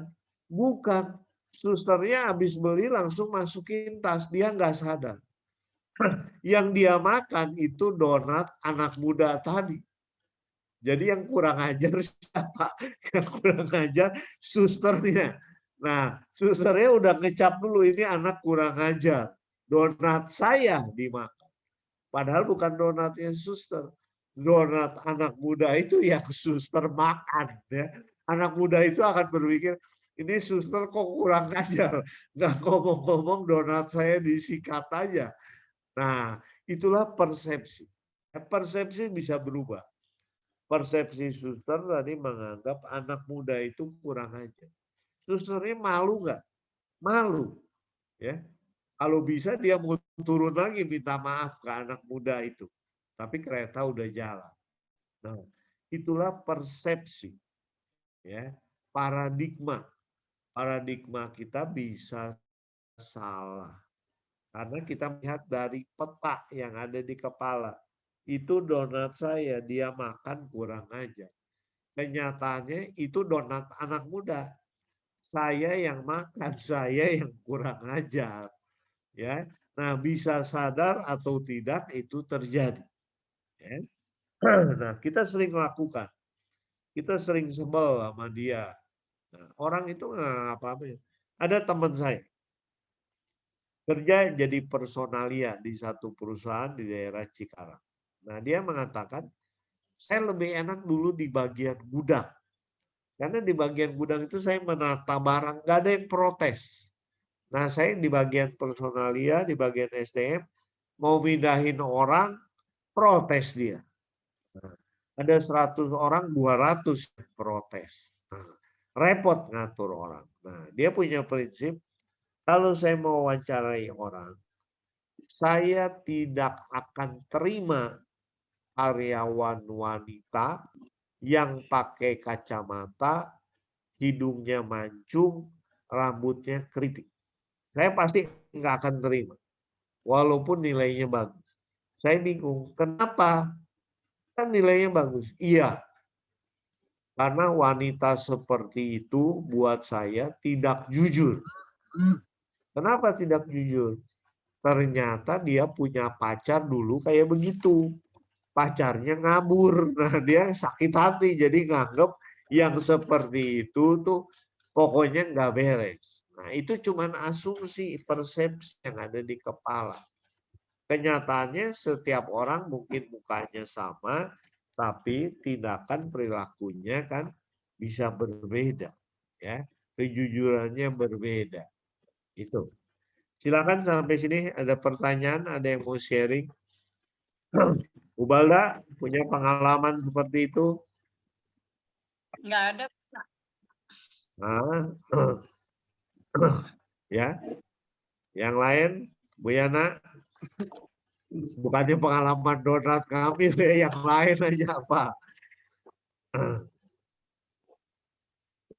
Bukan. Susternya habis beli langsung masukin tas, dia nggak sadar. Yang dia makan itu donat anak muda tadi. Jadi yang kurang ajar siapa? Yang kurang ajar susternya. Nah, susternya udah ngecap dulu, ini anak kurang ajar. Donat saya dimakan. Padahal bukan donatnya suster. Donat anak muda itu yang suster makan. Ya. Anak muda itu akan berpikir, ini suster kok kurang ajar. Nggak ngomong-ngomong donat saya disikat aja. Nah, itulah persepsi. Persepsi bisa berubah. Persepsi suster tadi menganggap anak muda itu kurang ajar. Susternya malu nggak? Malu. Ya. Kalau bisa dia mau turun lagi minta maaf ke anak muda itu. Tapi kereta udah jalan. Nah, itulah persepsi. Ya. Paradigma. Paradigma kita bisa salah. Karena kita melihat dari peta yang ada di kepala. Itu donat saya, dia makan kurang ajar. Kenyataannya itu donat anak muda. Saya yang makan, saya yang kurang ajar. Ya, nah bisa sadar atau tidak itu terjadi. Ya. Nah kita sering lakukan, kita sering sebel sama dia. Nah, orang itu nggak apa-apa. Ada teman saya kerja jadi personalia di satu perusahaan di daerah Cikarang. Nah dia mengatakan, saya lebih enak dulu di bagian gudang. Karena di bagian gudang itu saya menata barang, nggak ada yang protes. Nah saya di bagian personalia, di bagian SDM, mau pindahin orang, protes dia. Nah, ada 100 orang, 200 protes. Nah, repot ngatur orang. Nah dia punya prinsip, kalau saya mau wawancarai orang, saya tidak akan terima karyawan wanita yang pakai kacamata, hidungnya mancung, rambutnya keriting. Saya pasti nggak akan terima. Walaupun nilainya bagus. Saya bingung, kenapa? Kan nilainya bagus. Iya, karena wanita seperti itu buat saya tidak jujur. Kenapa tidak jujur? Ternyata dia punya pacar dulu kayak begitu. Pacarnya ngabur. Nah, dia sakit hati. Jadi nganggep yang seperti itu tuh pokoknya nggak beres. Nah, itu cuman asumsi, persepsi yang ada di kepala. Kenyataannya setiap orang mungkin mukanya sama, tapi tindakan perilakunya kan bisa berbeda. Ya, kejujurannya berbeda. Itu. Silakan sampai sini ada pertanyaan, ada yang mau sharing. Ubalda punya pengalaman seperti itu? Nggak ada. Nah, ya. Yang lain, Bu Yana, bukannya pengalaman donat kami, yang lain aja apa?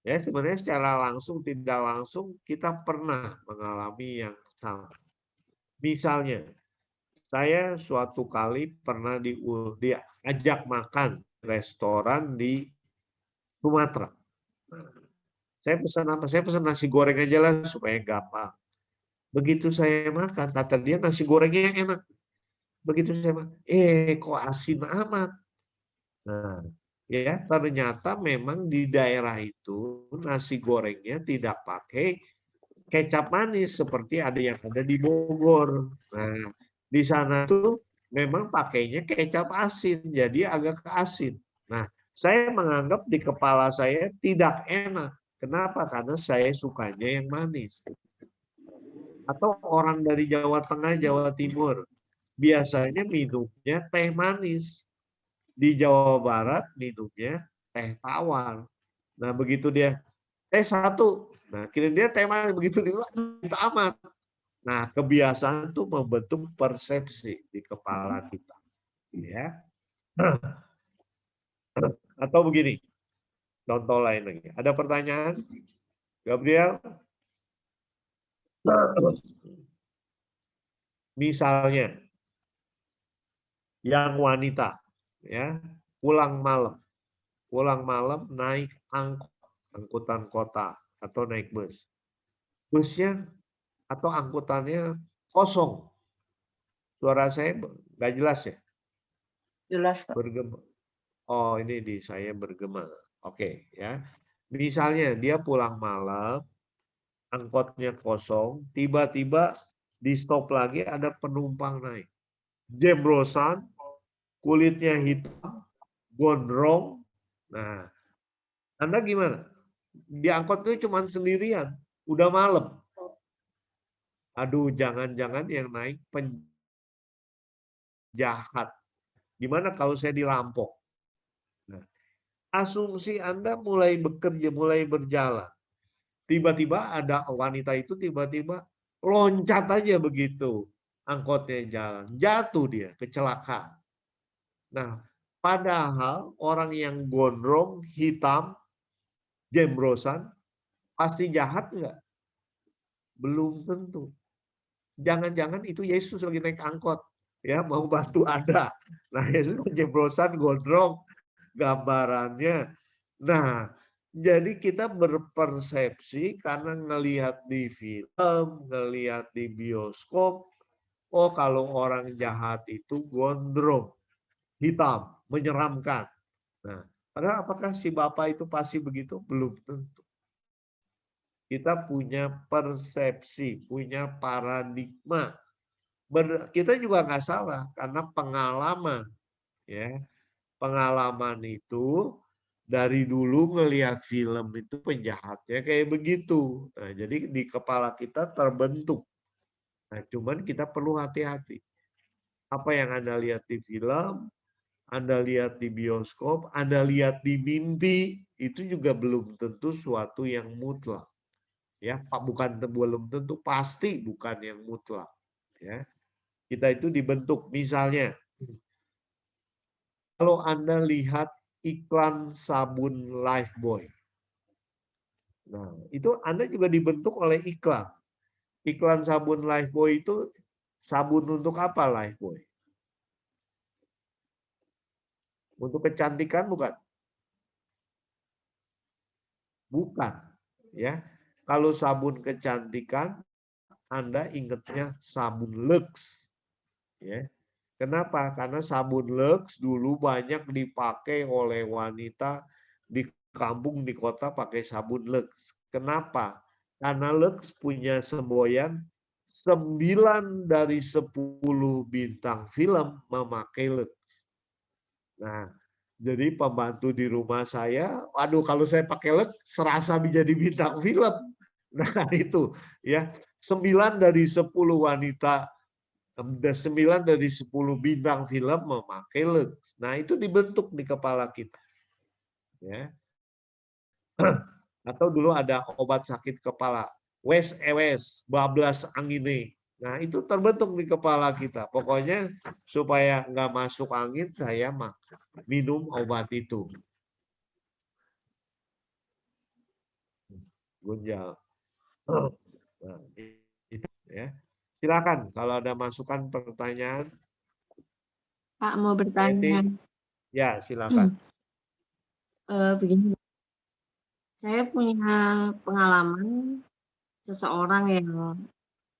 Ya sebenarnya secara langsung tidak langsung kita pernah mengalami yang sama. Misalnya Saya suatu kali pernah diajak makan restoran di Sumatera. Saya pesan apa? Saya pesan nasi goreng aja lah supaya gampang. Begitu saya makan, kata dia nasi gorengnya yang enak. Begitu saya makan, kok asin amat. Nah, ya ternyata memang di daerah itu nasi gorengnya tidak pakai kecap manis seperti yang ada di Bogor. Nah, di sana tuh memang pakainya kecap asin, jadi agak asin. Nah, saya menganggap di kepala saya tidak enak. Kenapa? Karena saya sukanya yang manis. Atau orang dari Jawa Tengah, Jawa Timur, biasanya minumnya teh manis. Di Jawa Barat minumnya teh tawar. Nah, begitu dia teh satu, nah kira dia teh manis, begitu dia amat. Nah, kebiasaan itu membentuk persepsi di kepala kita. Ya. Atau begini, contoh lain lagi. Ada pertanyaan? Gabriel? Misalnya, yang wanita, ya, pulang malam naik angkutan kota atau naik bus. Busnya atau angkutannya kosong. Suara saya nggak jelas ya? Jelas, Pak. Bergema. Oh, ini di saya bergema. Oke, ya. Misalnya dia pulang malam, angkotnya kosong, tiba-tiba di stop lagi ada penumpang naik. Jebrosan, kulitnya hitam, gondrong. Nah, Anda gimana? Di angkot itu cuma sendirian, udah malam. Aduh, jangan-jangan yang naik penjahat. Gimana kalau saya dirampok? Nah, asumsi Anda mulai bekerja, mulai berjalan. Tiba-tiba ada wanita itu tiba-tiba loncat aja begitu. Angkotnya jalan. Jatuh dia, kecelakaan. Nah, padahal orang yang gondrong, hitam, jembrosan, pasti jahat nggak? Belum tentu. Jangan-jangan itu Yesus lagi naik angkot. Ya, mau bantu Anda. Nah, Yesus jembrosan, gondrong, gambarannya. Nah, jadi kita berpersepsi karena ngelihat di film, ngelihat di bioskop, oh kalau orang jahat itu gondrong, hitam, menyeramkan. Nah, padahal apakah si bapak itu pasti begitu? Belum tentu. Kita punya persepsi, punya paradigma. Kita juga nggak salah karena pengalaman, ya. Pengalaman itu dari dulu ngelihat film itu penjahatnya kayak begitu. Nah, jadi di kepala kita terbentuk. Nah, cuman kita perlu hati-hati. Apa yang Anda lihat di film, Anda lihat di bioskop, Anda lihat di mimpi, itu juga belum tentu suatu yang mutlak. Ya, bukan belum tentu, pasti bukan yang mutlak. Ya, kita itu dibentuk. Misalnya, kalau Anda lihat iklan sabun Lifebuoy. Nah, itu Anda juga dibentuk oleh iklan. Iklan sabun Lifebuoy itu sabun untuk apa Lifebuoy? Untuk kecantikan bukan? Bukan, ya. Kalau sabun kecantikan Anda ingatnya sabun Lux, ya. Kenapa? Karena sabun Lux dulu banyak dipakai oleh wanita di kampung, di kota pakai sabun Lux. Kenapa? Karena Lux punya semboyan 9 dari 10 bintang film memakai Lux. Nah, jadi pembantu di rumah saya, waduh kalau saya pakai Lux serasa menjadi bintang film. Nah, itu ya. 9 dari 10 wanita 9 dari 10 bintang film memakai Lux. Nah, itu dibentuk di kepala kita. Ya. Atau dulu ada obat sakit kepala, wes ewes, bablas angine. Nah, itu terbentuk di kepala kita. Pokoknya supaya nggak masuk angin, saya minum obat itu. Gunjal. Nah, itu, ya. Silakan kalau ada masukan pertanyaan. Pak mau bertanya. Ya, silakan. Begini, saya punya pengalaman seseorang yang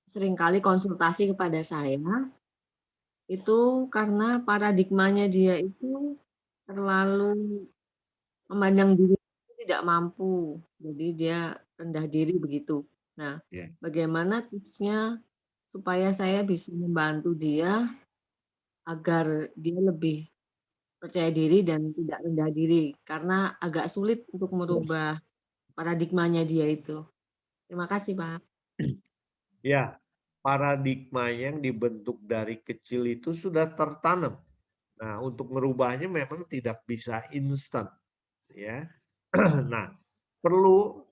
seringkali konsultasi kepada saya, itu karena paradigmanya dia itu terlalu memandang diri itu tidak mampu, jadi dia rendah diri begitu. Nah, Ya. bagaimana tipsnya supaya saya bisa membantu dia agar dia lebih percaya diri dan tidak rendah diri, karena agak sulit untuk merubah paradigmanya dia itu. Terima kasih, Pak. Ya, paradigma yang dibentuk dari kecil itu sudah tertanam. Nah, untuk merubahnya memang tidak bisa instan, ya. Nah, perlu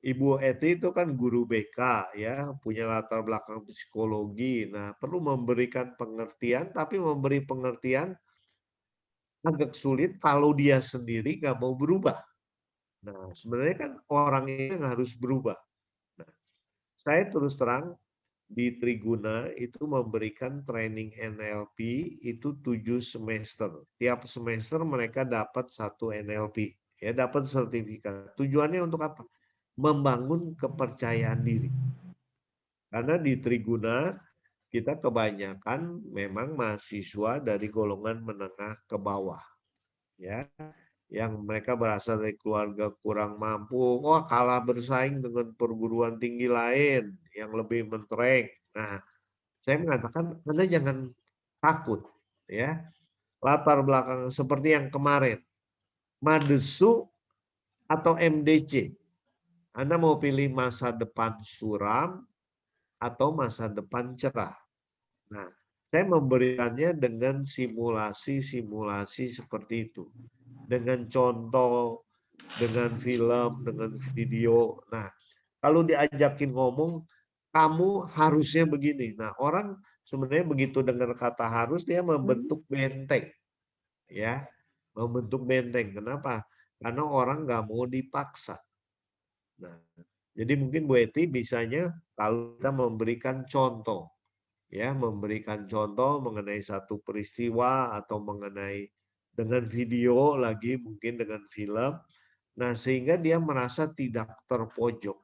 Ibu Eti itu kan guru BK, ya, punya latar belakang psikologi. Nah, perlu memberikan pengertian, tapi memberi pengertian agak sulit kalau dia sendiri nggak mau berubah. Nah, sebenarnya kan orang ini yang harus berubah. Nah, saya terus terang di Triguna itu memberikan training NLP itu 7 semester. Tiap semester mereka dapat 1 NLP, ya, dapat sertifikat. Tujuannya untuk apa? Membangun kepercayaan diri. Karena di Triguna kita kebanyakan memang mahasiswa dari golongan menengah ke bawah, ya, yang mereka berasal dari keluarga kurang mampu, wah kalah bersaing dengan perguruan tinggi lain yang lebih mentereng. Nah, saya mengatakan Anda jangan takut, ya. Latar belakang seperti yang kemarin, Madesu atau MDC. Anda mau pilih masa depan suram atau masa depan cerah. Nah, saya memberikannya dengan simulasi-simulasi seperti itu. Dengan contoh, dengan film, dengan video. Nah, kalau diajakin ngomong, kamu harusnya begini. Nah, orang sebenarnya begitu dengar kata harus, dia membentuk benteng. Ya, membentuk benteng. Kenapa? Karena orang nggak mau dipaksa. Nah, jadi mungkin Bu Eti bisanya kalau kita memberikan contoh, ya, memberikan contoh mengenai satu peristiwa atau mengenai dengan video lagi, mungkin dengan film. Nah, sehingga dia merasa tidak terpojok.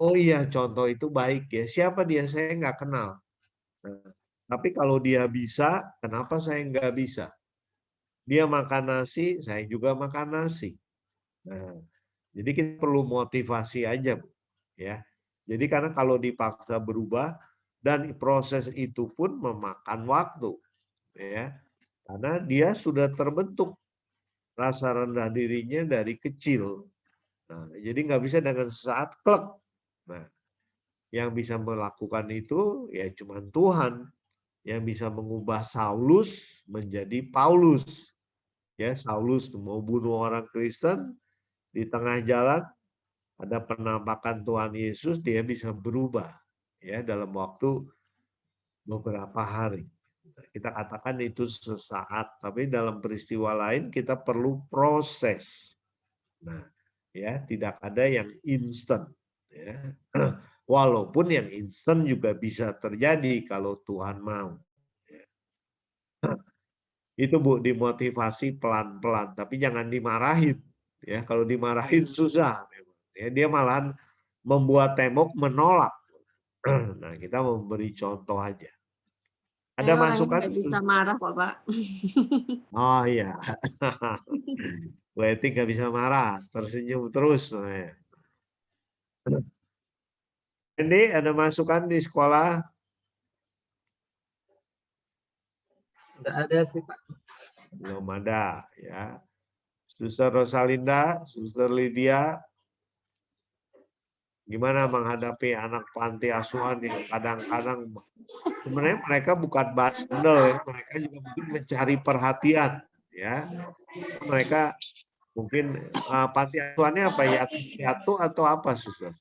Oh iya, contoh itu baik ya. Siapa dia? Saya nggak kenal. Nah, tapi kalau dia bisa, kenapa saya nggak bisa? Dia makan nasi, saya juga makan nasi. Nah, jadi kita perlu motivasi aja, Bu. Ya. Jadi karena kalau dipaksa berubah dan proses itu pun memakan waktu, ya. Karena dia sudah terbentuk rasa rendah dirinya dari kecil. Nah, jadi nggak bisa dengan sesaat klek. Nah, yang bisa melakukan itu ya cuma Tuhan yang bisa mengubah Saulus menjadi Paulus. Ya, Saulus mau bunuh orang Kristen, di tengah jalan ada penampakan Tuhan Yesus, dia bisa berubah ya dalam waktu beberapa hari. Kita katakan itu sesaat, tapi dalam peristiwa lain kita perlu proses. Nah, ya tidak ada yang instan. Ya. Walaupun yang instan juga bisa terjadi kalau Tuhan mau. Ya. Itu Bu, dimotivasi pelan-pelan, tapi jangan dimarahin. Ya, kalau dimarahin susah. Ya, dia malahan membuat tembok menolak. Nah, kita memberi contoh aja. Ada Saya orangnya masukan? nggak bisa marah kok, Pak. Oh iya. Bu Eti nggak bisa marah, tersenyum terus. Ini ada masukan di sekolah? Nggak ada sih, Pak. Belum ada, ya. Suster Rosalinda, Suster Lydia, gimana menghadapi anak panti asuhan yang kadang-kadang sebenarnya mereka bukan bandel ya, mereka juga mungkin mencari perhatian, ya. Mereka mungkin panti asuhannya apa, yatim piatu atau apa, Suster?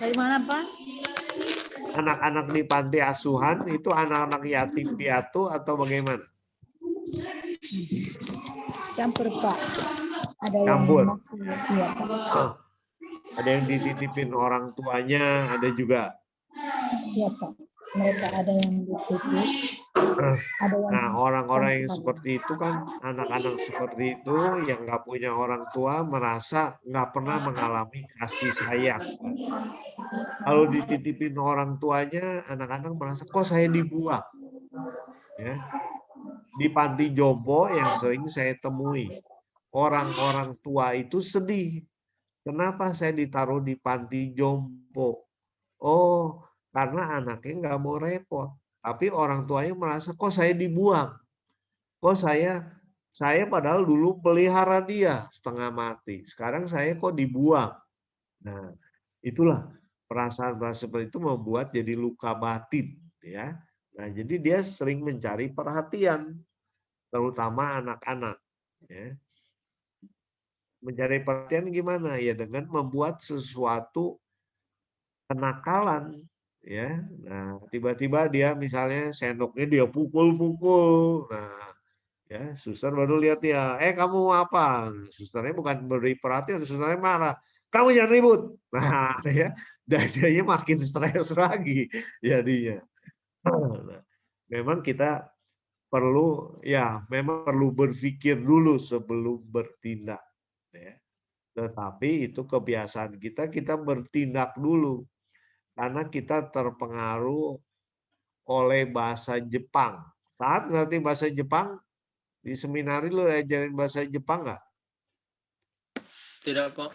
Dari mana, Pak? Anak-anak di panti asuhan itu anak-anak yatim piatu atau bagaimana? Campur, Pak. Ada yang Campur. masih, iya, Pak. Oh. Ada yang dititipin orang tuanya, ada juga. Iya Pak, mereka ada yang dititip, ada yang Nah, orang-orang yang sama-sama. seperti itu kan, anak-anak seperti itu yang nggak punya orang tua merasa nggak pernah mengalami kasih sayang. Kan? Kalau dititipin orang tuanya, anak-anak merasa kok saya dibuang. Ya, di panti jompo yang sering saya temui, orang-orang tua itu sedih. Kenapa saya ditaruh di panti jompo? Oh, karena anaknya nggak mau repot. Tapi orang tuanya merasa kok saya dibuang. Kok saya padahal dulu pelihara dia setengah mati. Sekarang saya kok dibuang. Nah, itulah perasaan-perasaan seperti itu membuat jadi luka batin, ya. Nah, jadi dia sering mencari perhatian, terutama anak-anak, ya. Mencari perhatian gimana? Ya dengan membuat sesuatu kenakalan, ya. Nah, tiba-tiba dia misalnya sendoknya dia pukul-pukul. Nah, ya, suster baru lihat dia, kamu mau apa? Susternya bukan beri perhatian, susternya marah. Kamu jangan ribut. Nah, ya, dan dianya makin stres lagi jadinya. Nah, memang kita memang perlu berpikir dulu sebelum bertindak. Ya. Tetapi itu kebiasaan kita bertindak dulu. Karena kita terpengaruh oleh bahasa Jepang. Saat ngerti bahasa Jepang, di seminari lu ajarin bahasa Jepang nggak? Tidak, Pak.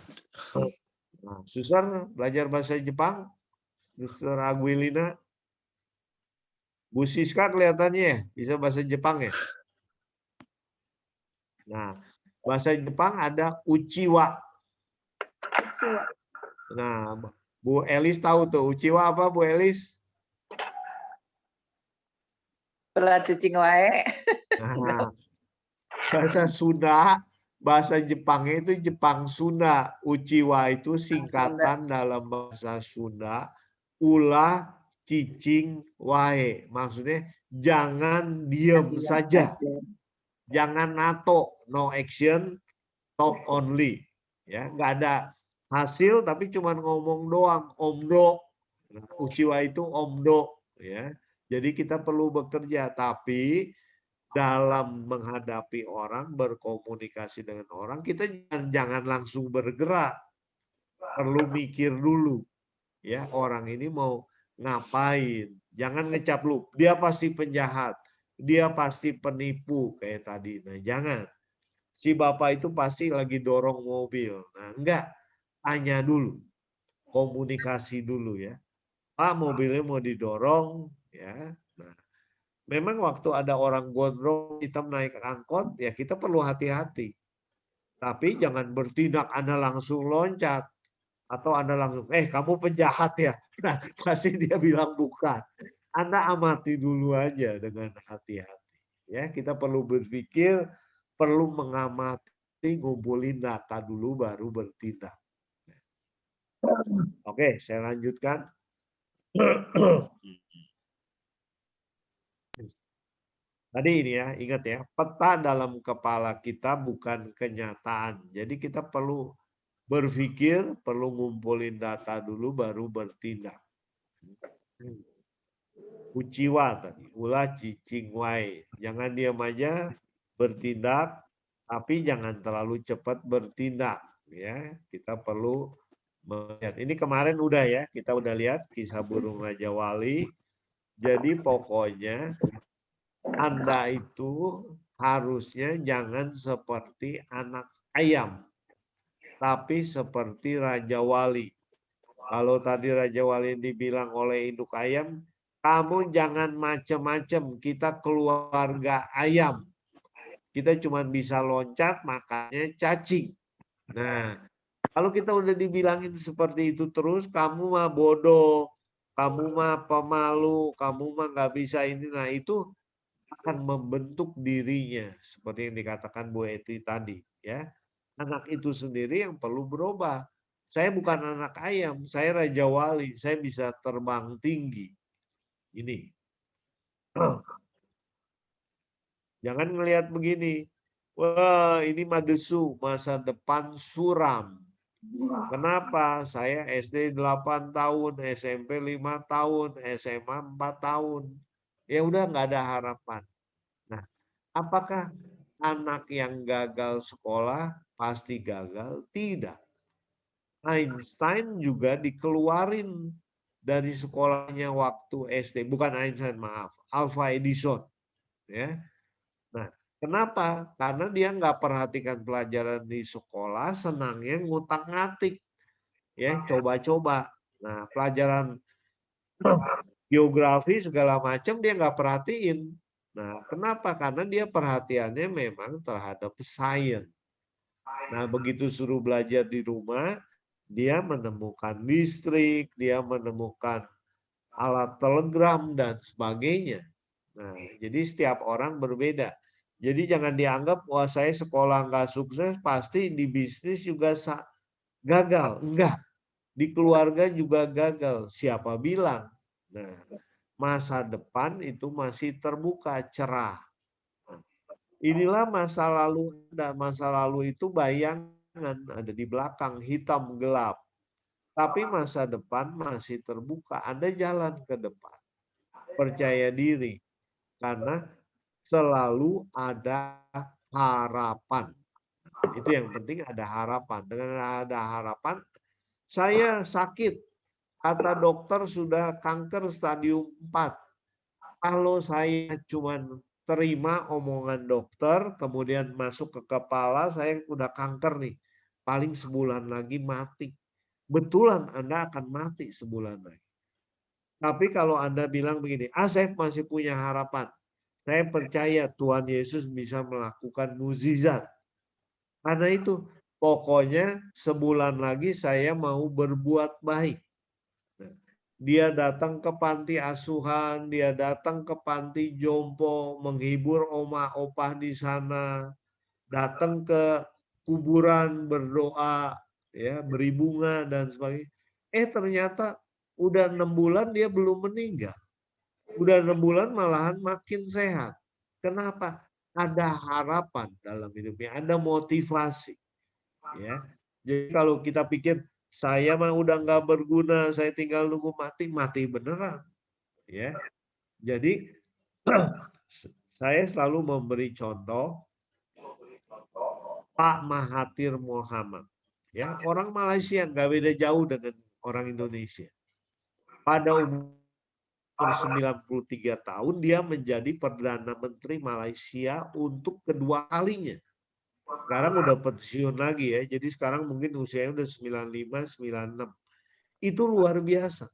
Nah, Suster belajar bahasa Jepang, Suster Aguilina, Bu Siska kelihatannya ya, bisa bahasa Jepang ya. Nah, bahasa Jepang ada uchiwa. Nah, Bu Elis tahu tuh uchiwa apa, Bu Elis? Belah cicing wae. Nah, bahasa Sunda, bahasa Jepangnya itu Jepang Sunda. Uchiwa itu singkatan dalam bahasa Sunda, ulah cicing wae. Maksudnya jangan diam saja. Jangan nato, no action, talk only. Ya, nggak ada hasil tapi cuma ngomong doang, omdo. Nah, uchiwa itu omdo, ya. Jadi kita perlu bekerja, tapi dalam menghadapi orang, berkomunikasi dengan orang, kita jangan langsung bergerak. Perlu mikir dulu, ya, orang ini mau ngapain. Jangan ngecap lu, dia pasti penjahat, dia pasti penipu kayak tadi. Nah, jangan. Si bapak itu pasti lagi dorong mobil. Nah, enggak, tanya dulu, komunikasi dulu ya. Pak, mobilnya mau didorong, ya. Nah, memang waktu ada orang gondrong hitam naik angkot, ya kita perlu hati-hati. Tapi jangan bertindak Anda langsung loncat. Atau Anda langsung, kamu penjahat ya. Nah, pasti dia bilang bukan. Anda amati dulu aja dengan hati-hati. Ya, kita perlu berpikir, perlu mengamati, ngumpulin data dulu baru bertindak. Oke, saya lanjutkan. Tadi ini ya, ingat ya, peta dalam kepala kita bukan kenyataan. Jadi kita perlu berpikir, perlu ngumpulin data dulu baru bertindak. Uchiwa tadi, ulah cicing wae. Jangan diam aja, bertindak, tapi jangan terlalu cepat bertindak. Ya, kita perlu melihat. Ini kemarin udah ya, kita udah lihat kisah burung Raja Wali. Jadi pokoknya Anda itu harusnya jangan seperti anak ayam, tapi seperti Raja Wali. Kalau tadi Raja Wali dibilang oleh induk ayam, kamu jangan macem-macem, kita keluarga ayam. Kita cuma bisa loncat, makanya cacing. Nah, kalau kita udah dibilangin seperti itu terus, kamu mah bodoh, kamu mah pemalu, kamu mah nggak bisa ini. Nah, itu akan membentuk dirinya seperti yang dikatakan Bu Eti tadi, ya. Anak itu sendiri yang perlu berubah. Saya bukan anak ayam, saya Raja Wali, saya bisa terbang tinggi. Ini. Jangan ngelihat begini. Wah, ini madesu, masa depan suram. Kenapa? Saya SD 8 tahun, SMP 5 tahun, SMA 4 tahun. Ya udah nggak ada harapan. Nah, apakah anak yang gagal sekolah pasti gagal? Tidak. Einstein juga dikeluarin dari sekolahnya waktu SD. Bukan Einstein, maaf. Alva Edison. Ya. Nah, kenapa? Karena dia nggak perhatikan pelajaran di sekolah, senangnya ngutak-ngatik. Ya, coba-coba. Nah, pelajaran geografi segala macam dia nggak perhatiin. Nah, kenapa? Karena dia perhatiannya memang terhadap sains. Nah, begitu suruh belajar di rumah, dia menemukan listrik, dia menemukan alat telegram dan sebagainya. Nah, jadi setiap orang berbeda. Jadi jangan dianggap, wah saya sekolah nggak sukses, pasti di bisnis juga gagal. Enggak, di keluarga juga gagal. Siapa bilang? Nah, masa depan itu masih terbuka, cerah. Inilah masa lalu Anda. Masa lalu itu bayangan ada di belakang, hitam gelap. Tapi masa depan masih terbuka. Anda jalan ke depan. Percaya diri. Karena selalu ada harapan. Itu yang penting, ada harapan. Dengan ada harapan, saya sakit. Kata dokter sudah kanker stadium 4. Kalau saya cuma terima omongan dokter, kemudian masuk ke kepala, saya udah kanker nih. Paling sebulan lagi mati. Betulan Anda akan mati sebulan lagi. Tapi kalau Anda bilang begini, saya masih punya harapan. Saya percaya Tuhan Yesus bisa melakukan mukjizat. Karena itu, pokoknya sebulan lagi saya mau berbuat baik. Dia datang ke panti asuhan, dia datang ke panti jompo, menghibur oma opah di sana, datang ke kuburan berdoa, ya, beri bunga dan sebagainya. Ternyata udah 6 bulan dia belum meninggal. Udah 6 bulan malahan makin sehat. Kenapa? Ada harapan dalam hidupnya, ada motivasi. Ya, jadi kalau kita pikir saya mah udah nggak berguna, saya tinggal nunggu mati, mati beneran. Ya, jadi saya selalu memberi contoh Pak Mahathir Mohamad. Ya, orang Malaysia nggak beda jauh dengan orang Indonesia. Pada umur 93 tahun dia menjadi Perdana Menteri Malaysia untuk kedua kalinya. Sekarang udah pensiun lagi ya, jadi sekarang mungkin usianya udah 95, 96. Itu luar biasa.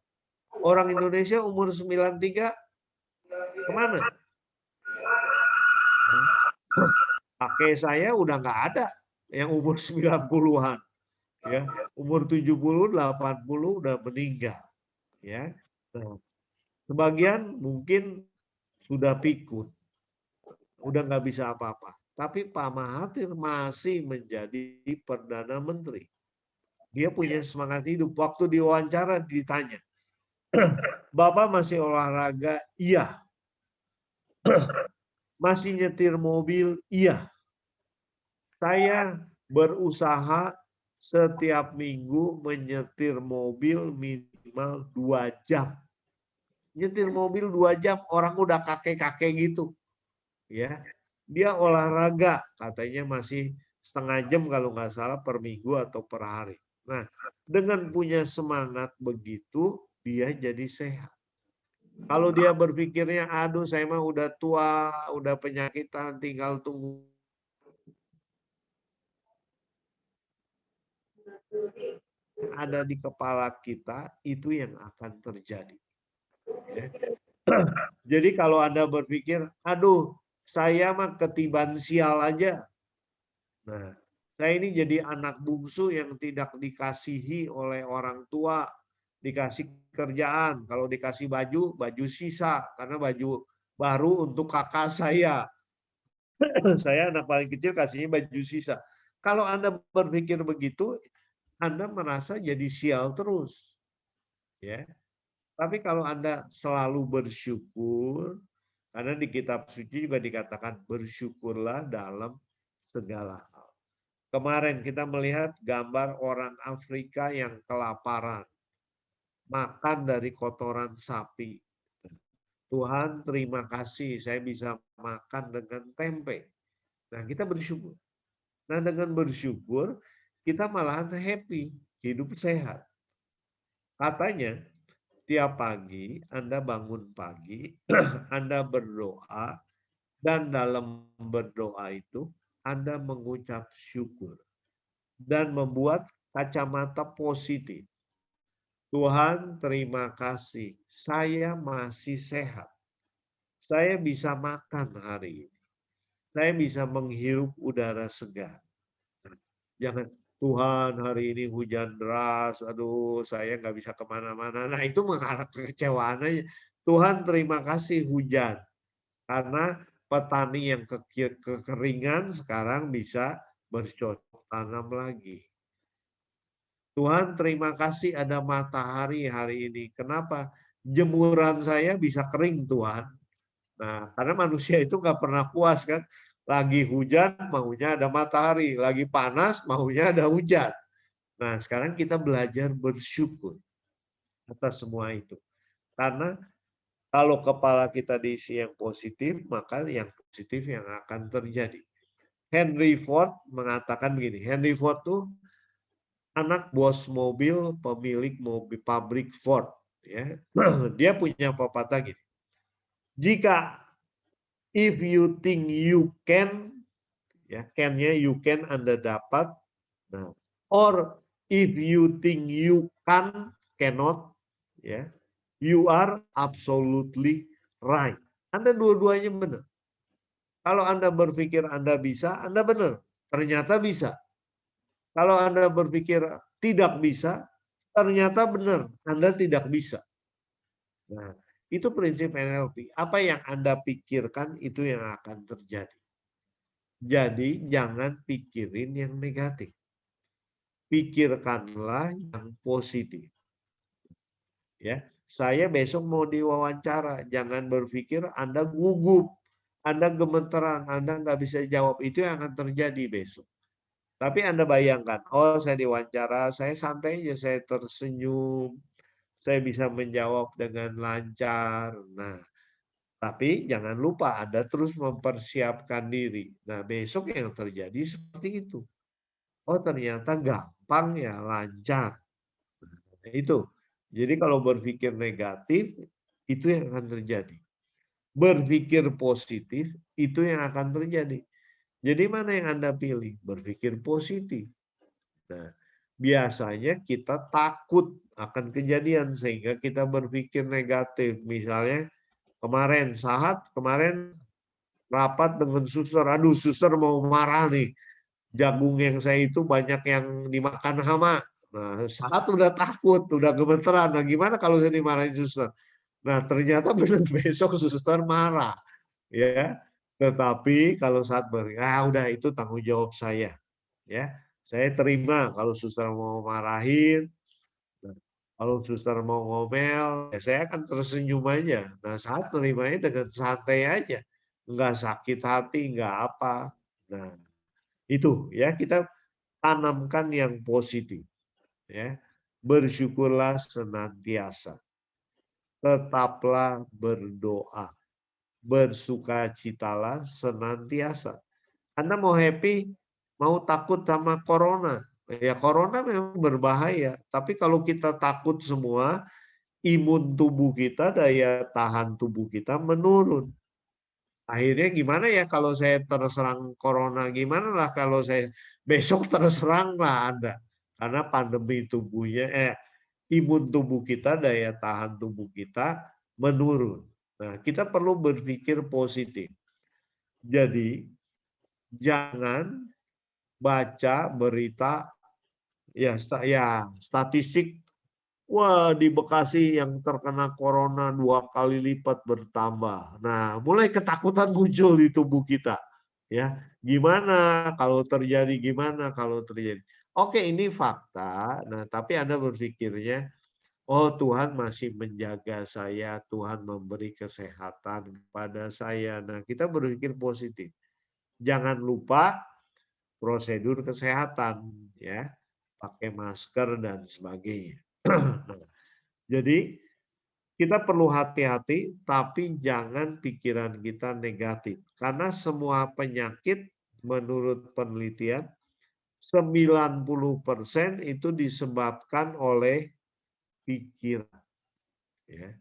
Orang Indonesia umur 93 kemana? Kakek saya udah nggak ada yang umur 90-an. Ya, umur 70, 80 udah meninggal. Ya. Nah, sebagian mungkin sudah pikun. Udah nggak bisa apa-apa. Tapi Pak Mahathir masih menjadi Perdana Menteri. Dia punya semangat hidup. Waktu diwawancara ditanya, Bapak masih olahraga? Iya. Masih nyetir mobil? Iya. Saya berusaha setiap minggu menyetir mobil minimal 2 jam. Nyetir mobil 2 jam, orang udah kakek-kakek gitu. Ya, dia olahraga katanya masih setengah jam kalau nggak salah per minggu atau per hari. Nah, dengan punya semangat begitu, dia jadi sehat. Kalau dia berpikirnya, aduh saya mah udah tua, udah penyakitan, tinggal tunggu. Ada di kepala kita, itu yang akan terjadi. Ya. Jadi kalau Anda berpikir, aduh saya mah ketiban sial aja. Nah, saya ini jadi anak bungsu yang tidak dikasihi oleh orang tua, dikasih kerjaan. Kalau dikasih baju, baju sisa. Karena baju baru untuk kakak saya. Saya anak paling kecil kasihnya baju sisa. Kalau Anda berpikir begitu, Anda merasa jadi sial terus. Ya. Tapi kalau Anda selalu bersyukur, karena di kitab suci juga dikatakan bersyukurlah dalam segala hal. Kemarin kita melihat gambar orang Afrika yang kelaparan, makan dari kotoran sapi. Tuhan terima kasih saya bisa makan dengan tempe. Nah kita bersyukur. Nah dengan bersyukur kita malahan happy, hidup sehat. Katanya tiap pagi Anda bangun pagi, Anda berdoa, dan dalam berdoa itu Anda mengucap syukur dan membuat kacamata positif. Tuhan terima kasih, saya masih sehat. Saya bisa makan hari ini. Saya bisa menghirup udara segar. Jangan, Tuhan hari ini hujan deras, aduh saya nggak bisa kemana-mana. Nah itu mengarah kekecewaan aja. Tuhan terima kasih hujan. Karena petani yang kekeringan sekarang bisa bercocok tanam lagi. Tuhan terima kasih ada matahari hari ini. Kenapa? Jemuran saya bisa kering Tuhan. Nah, karena manusia itu nggak pernah puas kan. Lagi hujan maunya ada matahari, lagi panas maunya ada hujan. Nah, sekarang kita belajar bersyukur atas semua itu. Karena kalau kepala kita diisi yang positif, maka yang positif yang akan terjadi. Henry Ford mengatakan begini, Henry Ford tuh anak bos mobil, pemilik mobil pabrik Ford. Ya. Dia punya pepatah gini, jika if you think you can, ya can-nya you can Anda dapat, nah, or if you think you cannot, ya, you are absolutely right. Anda dua-duanya benar. Kalau Anda berpikir Anda bisa, Anda benar. Ternyata bisa. Kalau Anda berpikir tidak bisa, ternyata benar. Anda tidak bisa. Nah, itu prinsip NLP. Apa yang Anda pikirkan, itu yang akan terjadi. Jadi, jangan pikirin yang negatif. Pikirkanlah yang positif. Ya, saya besok mau diwawancara. Jangan berpikir Anda gugup, Anda gemeteran, Anda nggak bisa jawab. Itu yang akan terjadi besok. Tapi Anda bayangkan, oh saya diwawancara, saya santai aja, saya tersenyum, saya bisa menjawab dengan lancar. Nah, tapi jangan lupa Anda terus mempersiapkan diri. Nah, besok yang terjadi seperti itu. Oh ternyata gampang ya, lancar. Nah, itu. Jadi kalau berpikir negatif, itu yang akan terjadi. Berpikir positif, itu yang akan terjadi. Jadi mana yang Anda pilih? Berpikir positif. Nah, biasanya kita takut akan kejadian sehingga kita berpikir negatif. Misalnya kemarin rapat dengan suster. Aduh, suster mau marah nih. Jagung yang saya itu banyak yang dimakan hama. Nah, Sahat udah takut, udah gemeteran. Nah, gimana kalau saya dimarahin suster? Nah, ternyata benar besok suster marah. Ya, tetapi kalau saat udah itu tanggung jawab saya. Ya, saya terima kalau suster mau marahin. Nah, kalau suster mau ngomel, ya saya akan tersenyum aja. Nah, saat terimanya dengan santai aja. Enggak sakit hati, enggak apa. Nah, itu ya kita tanamkan yang positif. Ya, bersyukurlah senantiasa. Tetaplah berdoa. Bersukacitalah senantiasa. Anda mau happy, mau takut sama corona. Ya corona memang berbahaya. Tapi kalau kita takut semua, imun tubuh kita, daya tahan tubuh kita menurun. Akhirnya gimana ya kalau saya terserang corona? Gimana lah kalau saya besok terserang lah Anda? Karena pandemi imun tubuh kita, daya tahan tubuh kita menurun. Nah, kita perlu berpikir positif. Jadi, jangan baca berita ya statistik, wah di Bekasi yang terkena corona 2 kali lipat bertambah. Nah, mulai ketakutan muncul di tubuh kita. Ya, gimana kalau terjadi, gimana kalau terjadi. Oke, ini fakta. Nah, tapi Anda berpikirnya, oh Tuhan masih menjaga saya, Tuhan memberi kesehatan kepada saya. Nah kita berpikir positif. Jangan lupa prosedur kesehatan, ya, pakai masker dan sebagainya. Nah, jadi kita perlu hati-hati, tapi jangan pikiran kita negatif. Karena semua penyakit menurut penelitian 90% itu disebabkan oleh pikiran. Ya.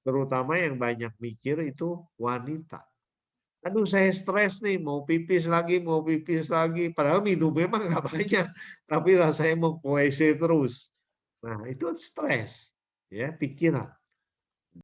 Terutama yang banyak mikir itu wanita. Aduh saya stres nih, mau pipis lagi. Padahal minumnya memang nggak banyak, tapi rasanya mau ke WC terus. Nah itu stres, ya pikiran.